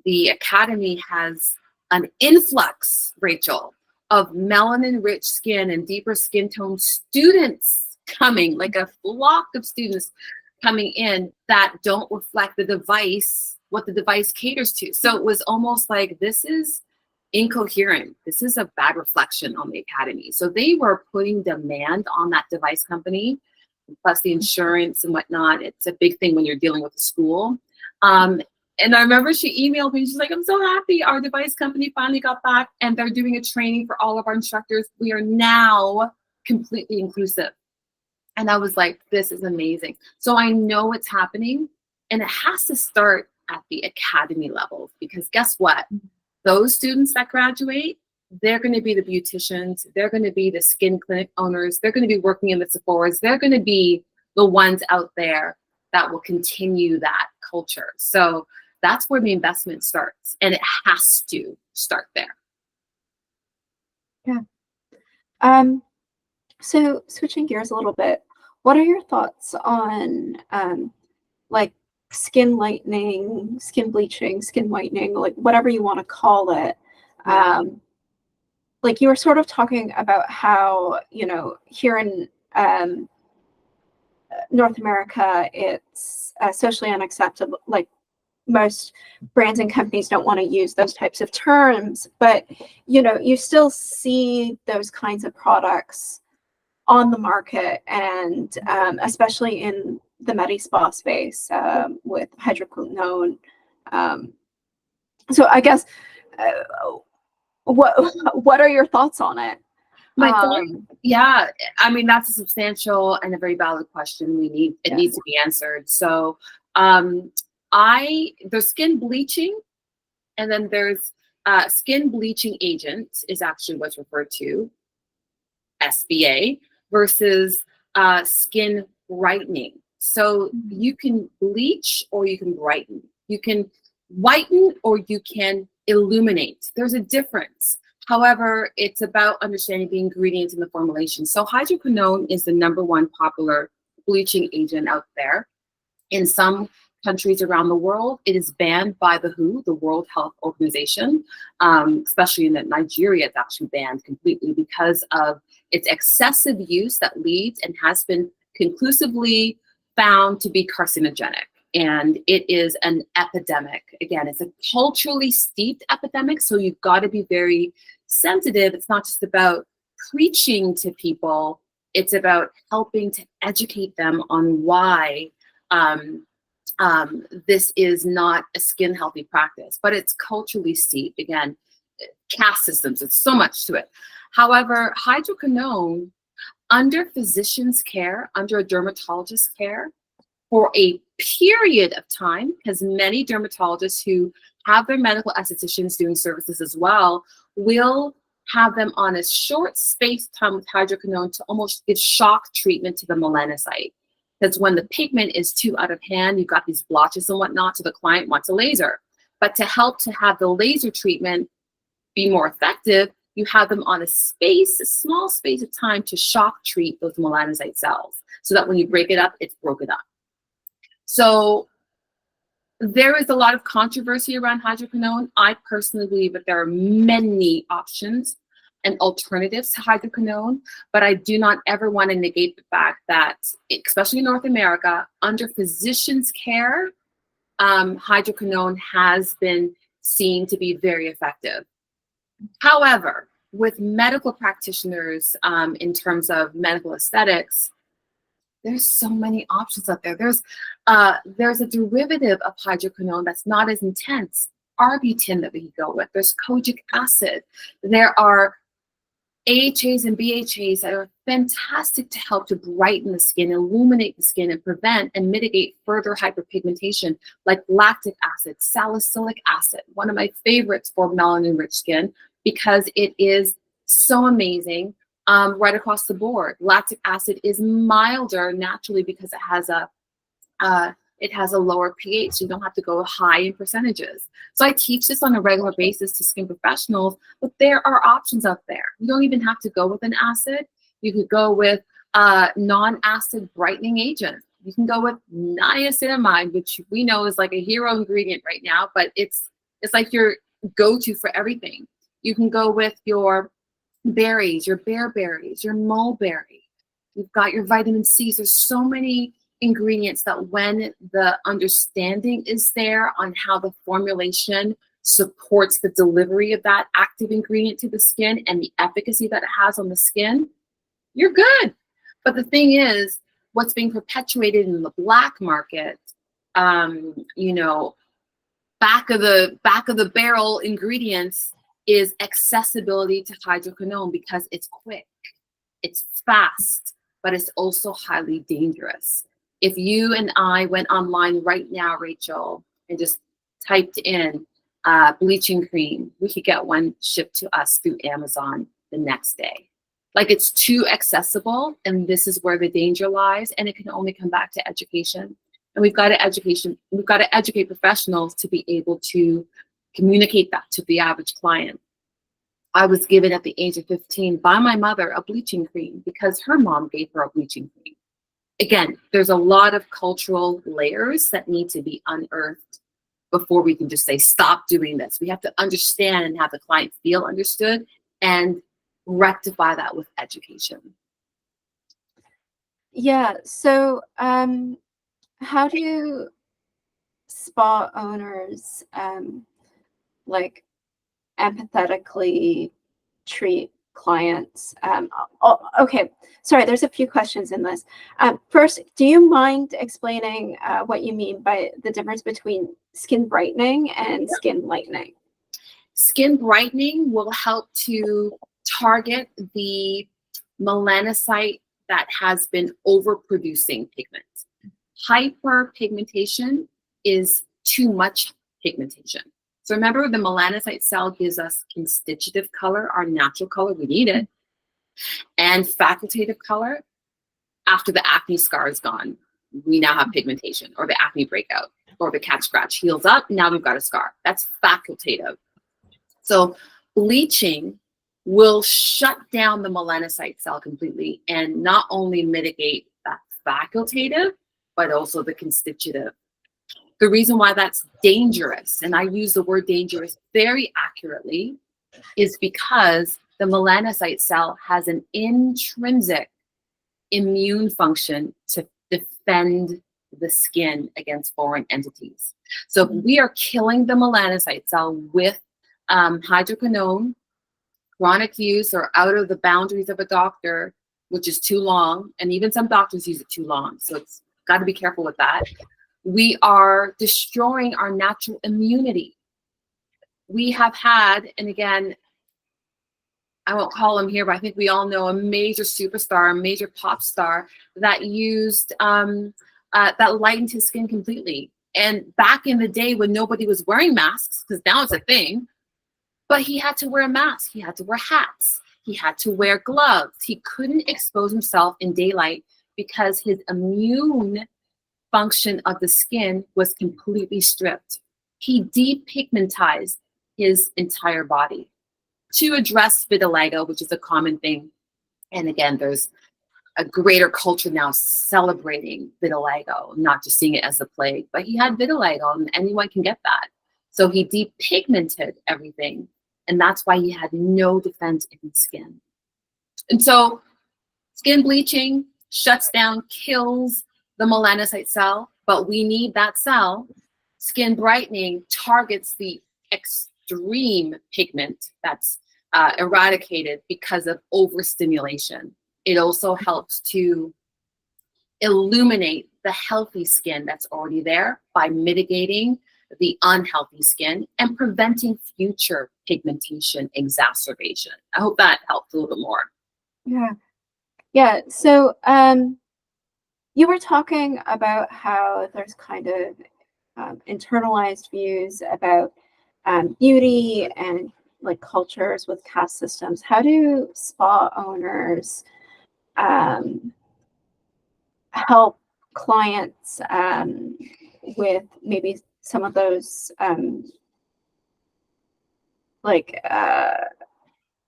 the academy has an influx, Rachel, of melanin-rich skin and deeper skin tone students coming, like a flock of students coming in that don't reflect the device, what the device caters to. So it was almost like, this is incoherent. This is a bad reflection on the academy. So they were putting demand on that device company, plus the insurance and whatnot. It's a big thing when you're dealing with a school. And I remember she emailed me. She's like, I'm so happy our device company finally got back and they're doing a training for all of our instructors. We are now completely inclusive. And I was like, this is amazing. So I know it's happening, and it has to start at the academy level, because guess what? Those students that graduate, they're going to be the beauticians, they're going to be the skin clinic owners, they're going to be working in the Sephoras, they're going to be the ones out there that will continue that culture. So that's where the investment starts, and it has to start there. Yeah. So switching gears a little bit, what are your thoughts on like skin lightening, skin bleaching, skin whitening, like whatever you want to call it? Like you were sort of talking about how, you know, here in North America, it's socially unacceptable. Like most brands and companies don't want to use those types of terms, but you know, you still see those kinds of products on the market, and especially in the Medi-Spa space with hydroquinone. So I guess, what are your thoughts on it? My thought, yeah, I mean, that's a substantial and a very valid question. It needs to be answered. So there's skin bleaching, and then there's skin bleaching agent is actually what's referred to, SBA, versus skin brightening. So you can bleach or you can brighten. You can whiten or you can illuminate. There's a difference. However, it's about understanding the ingredients in the formulation. So hydroquinone is the #1 popular bleaching agent out there. In some countries around the world, it is banned by the WHO, the World Health Organization, especially in Nigeria. It's actually banned completely because of its excessive use that leads and has been conclusively found to be carcinogenic. And it is an epidemic. Again, it's a culturally steeped epidemic, so you've got to be very sensitive. It's not just about preaching to people, it's about helping to educate them on why this is not a skin healthy practice, but it's culturally steeped. Again, caste systems, it's so much to it. However, hydroquinone, under physician's care, under a dermatologist's care, for a period of time, because many dermatologists who have their medical estheticians doing services as well will have them on a short space time with hydroquinone to almost give shock treatment to the melanocyte. Because when the pigment is too out of hand, you've got these blotches and whatnot, so the client wants a laser. But to help to have the laser treatment be more effective, you have them on a small space of time to shock treat those melanocyte cells, so that when you break it up, it's broken up. So there is a lot of controversy around hydroquinone. I personally believe that there are many options and alternatives to hydroquinone, but I do not ever want to negate the fact that, especially in North America, under physicians' care, hydroquinone has been seen to be very effective. However, with medical practitioners, in terms of medical aesthetics, there's so many options out there. There's a derivative of hydroquinone that's not as intense, arbutin, that we can go with. There's kojic acid. There are AHAs and BHAs that are fantastic to help to brighten the skin, illuminate the skin, and prevent and mitigate further hyperpigmentation, like lactic acid, salicylic acid, one of my favorites for melanin-rich skin, because it is so amazing right across the board. Lactic acid is milder naturally because it has a lower pH, so you don't have to go high in percentages. So I teach this on a regular basis to skin professionals, but there are options out there. You don't even have to go with an acid. You could go with non-acid brightening agent. You can go with niacinamide, which we know is like a hero ingredient right now, but it's like your go-to for everything. You can go with your berries, your bearberries, your mulberry. You've got your vitamin C's. There's so many ingredients that when the understanding is there on how the formulation supports the delivery of that active ingredient to the skin and the efficacy that it has on the skin, you're good. But the thing is, what's being perpetuated in the black market, you know, back of the barrel ingredients, is accessibility to hydroquinone because it's quick, it's fast, but it's also highly dangerous. If you and I went online right now, Rachel, and just typed in bleaching cream, we could get one shipped to us through Amazon the next day. Like, it's too accessible, and this is where the danger lies, and it can only come back to education. And we've got to educate professionals to be able to communicate that to the average client. I was given at the age of 15 by my mother a bleaching cream because her mom gave her a bleaching cream. Again, there's a lot of cultural layers that need to be unearthed before we can just say, stop doing this. We have to understand and have the client feel understood and rectify that with education. Yeah. So how do spa owners like empathetically treat clients? Okay, sorry, there's a few questions in this. First, do you mind explaining what you mean by the difference between skin brightening and skin lightening? Skin brightening will help to target the melanocyte that has been overproducing pigment. Hyperpigmentation is too much pigmentation. So remember, the melanocyte cell gives us constitutive color, our natural color, we need it, and facultative color. After the acne scar is gone, we now have pigmentation, or the acne breakout, or the cat scratch heals up, now we've got a scar. That's facultative. So bleaching will shut down the melanocyte cell completely and not only mitigate that facultative, but also the constitutive. The reason why that's dangerous, and I use the word dangerous very accurately, is because the melanocyte cell has an intrinsic immune function to defend the skin against foreign entities. So if we are killing the melanocyte cell with hydroquinone, chronic use or out of the boundaries of a doctor, which is too long, and even some doctors use it too long, so it's got to be careful with that. We are destroying our natural immunity. We have had, and again, I won't call him here, but I think we all know a major superstar, a major pop star that used, that lightened his skin completely. And back in the day when nobody was wearing masks, because now it's a thing, but he had to wear a mask, he had to wear hats, he had to wear gloves. He couldn't expose himself in daylight because his immune function of the skin was completely stripped. He depigmentized his entire body to address vitiligo, which is a common thing. And again, there's a greater culture now celebrating vitiligo, not just seeing it as a plague, but he had vitiligo and anyone can get that. So he depigmented everything And that's why he had no defense in his skin. And so skin bleaching shuts down, kills the melanocyte cell, but we need that cell. Skin brightening targets the extreme pigment that's eradicated because of overstimulation. It also helps to illuminate the healthy skin that's already there by mitigating the unhealthy skin and preventing future pigmentation exacerbation. I hope that helped a little bit more. Yeah. Yeah. So you were talking about how there's kind of internalized views about beauty and like cultures with caste systems. How do spa owners help clients with maybe some of those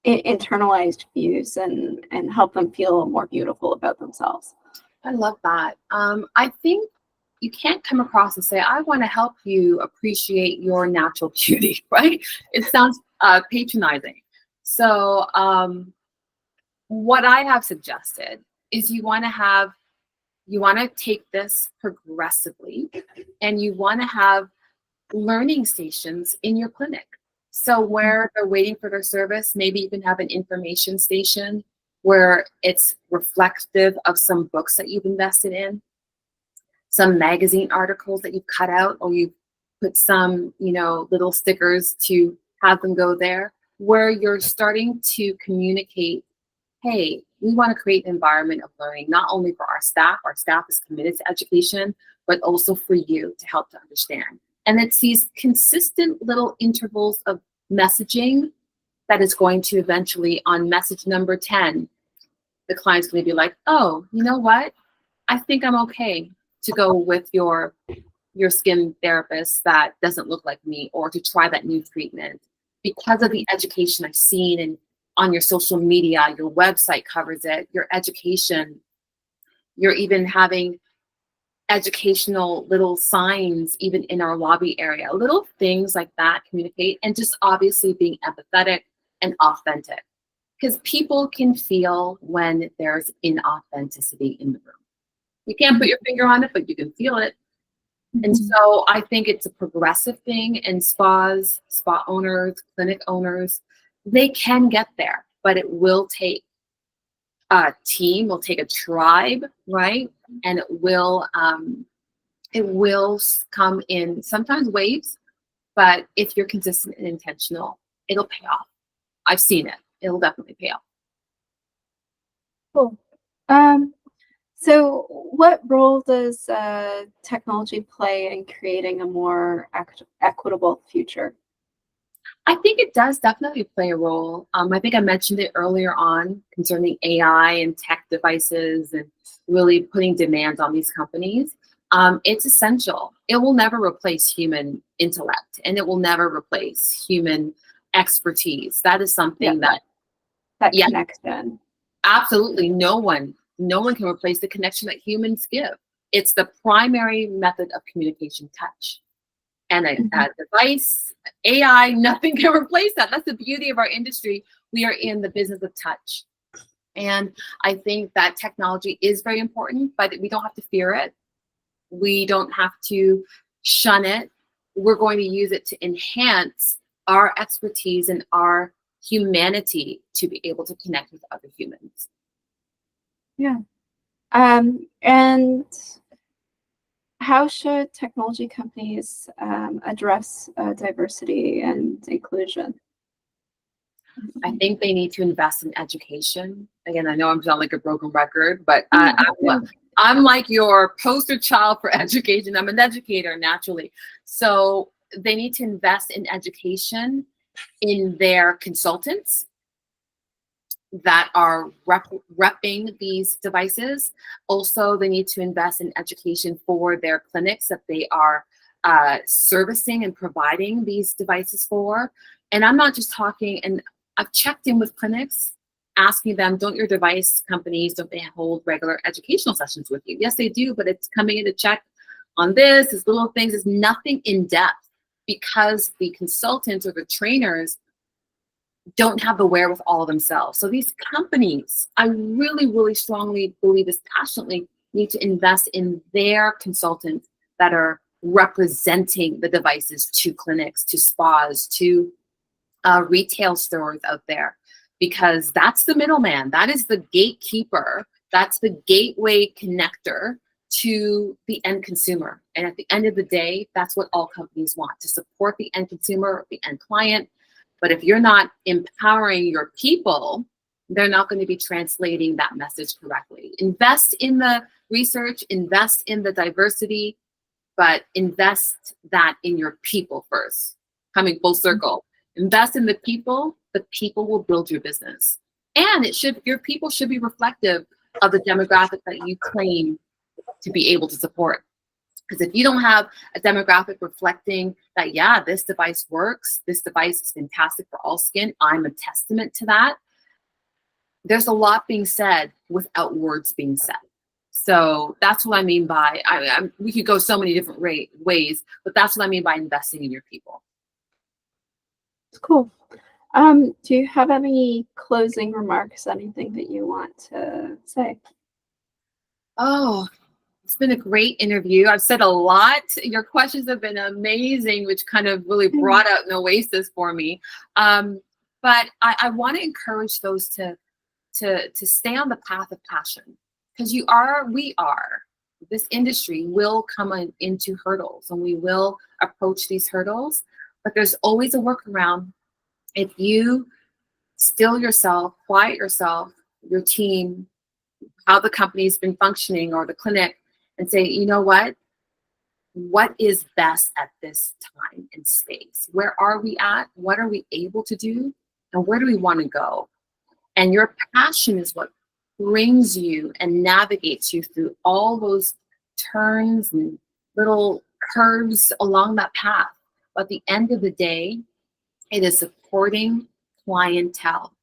internalized views and help them feel more beautiful about themselves? I love that. I think you can't come across and say, I want to help you appreciate your natural beauty, right? It sounds patronizing. So what I have suggested is you want to take this progressively, and you want to have learning stations in your clinic. So where they're waiting for their service, maybe you can have an information station where it's reflective of some books that you've invested in, some magazine articles that you've cut out, or you put some, little stickers to have them go there, where you're starting to communicate, hey, we want to create an environment of learning, not only for our staff is committed to education, but also for you to help to understand. And it's these consistent little intervals of messaging that is going to eventually, on message number 10, the client's going to be like, oh, you know what? I think I'm okay to go with your skin therapist that doesn't look like me, or to try that new treatment because of the education I've seen and on your social media, your website covers it, your education, you're even having educational little signs even in our lobby area, little things like that communicate, and just obviously being empathetic and authentic, because people can feel when there's inauthenticity in the room. You can't put your finger on it, but you can feel it. And so I think it's a progressive thing, and spa owners, clinic owners, they can get there, but it will take a team, will take a tribe, right? And it will come in sometimes waves, but if you're consistent and intentional, it'll pay off. I've seen it. It'll definitely pay off. Cool. So what role does technology play in creating a more equitable future? I think it does definitely play a role. I think I mentioned it earlier on concerning AI and tech devices and really putting demands on these companies. It's essential. It will never replace human intellect, and it will never replace human expertise. That is something that connection. Absolutely, no one can replace the connection that humans give. It's the primary method of communication, touch. And a device, AI, nothing can replace that. That's the beauty of our industry. We are in the business of touch. And I think that technology is very important, but we don't have to fear it. We don't have to shun it. We're going to use it to enhance our expertise and our humanity to be able to connect with other humans. Yeah. And how should technology companies address diversity and inclusion? I think they need to invest in education. Again, I know I'm sounding like a broken record, but I'm like your poster child for education. I'm an educator naturally. So they need to invest in education in their consultants that are repping these devices. Also, they need to invest in education for their clinics that they are servicing and providing these devices for. And I'm not just talking, and I've checked in with clinics asking them, don't your device companies, don't they hold regular educational sessions with you? Yes, they do, but it's coming in to check on this, it's little things, it's nothing in depth, because the consultants or the trainers don't have the wherewithal themselves. So these companies, I really, really strongly believe this passionately, need to invest in their consultants that are representing the devices to clinics, to spas, to retail stores out there, because that's the middleman. That is the gatekeeper. That's the gateway connector to the end consumer. And at the end of the day, that's what all companies want, to support the end consumer, the end client. But if you're not empowering your people, they're not going to be translating that message correctly. Invest in the research, invest in the diversity, but invest that in your people first. Coming full circle. Invest in the people will build your business. And your people should be reflective of the demographic that you claim to be able to support. Because if you don't have a demographic reflecting that, yeah, this device works, this device is fantastic for all skin, I'm a testament to that, there's a lot being said without words being said. So that's what I mean by, we could go so many different ways, but that's what I mean by investing in your people. Cool. Do you have any closing remarks, anything that you want to say? Oh, it's been a great interview. I've said a lot. Your questions have been amazing, which kind of really brought out an oasis for me. But I want to encourage those to stay on the path of passion, because this industry will come into hurdles, and we will approach these hurdles, but there's always a workaround. If you still yourself, quiet yourself, your team, how the company's been functioning or the clinic, and say, you know what is best at this time and space? Where are we at? What are we able to do? And where do we want to go? And your passion is what brings you and navigates you through all those turns and little curves along that path. But at the end of the day, it is supporting clientele.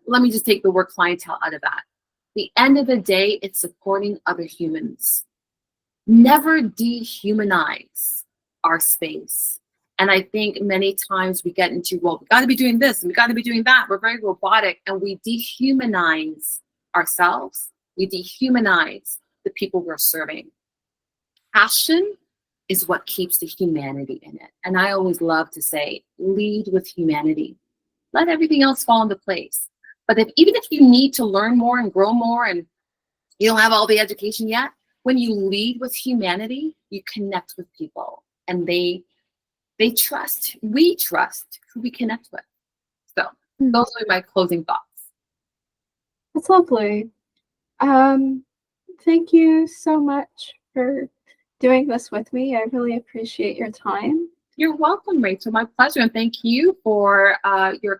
Let me just take the word clientele out of that. At the end of the day, it's supporting other humans. Never dehumanize our space. And I think many times we get into, well, we got to be doing this and we got to be doing that. We're very robotic, and we dehumanize ourselves. We dehumanize the people we're serving. Passion is what keeps the humanity in it. And I always love to say, lead with humanity. Let everything else fall into place. But even if you need to learn more and grow more and you don't have all the education yet, when you lead with humanity, you connect with people, and they trust, we trust who we connect with. So those are my closing thoughts. That's lovely. Thank you so much for doing this with me. I really appreciate your time. You're welcome, Rachel. My pleasure. And thank you for your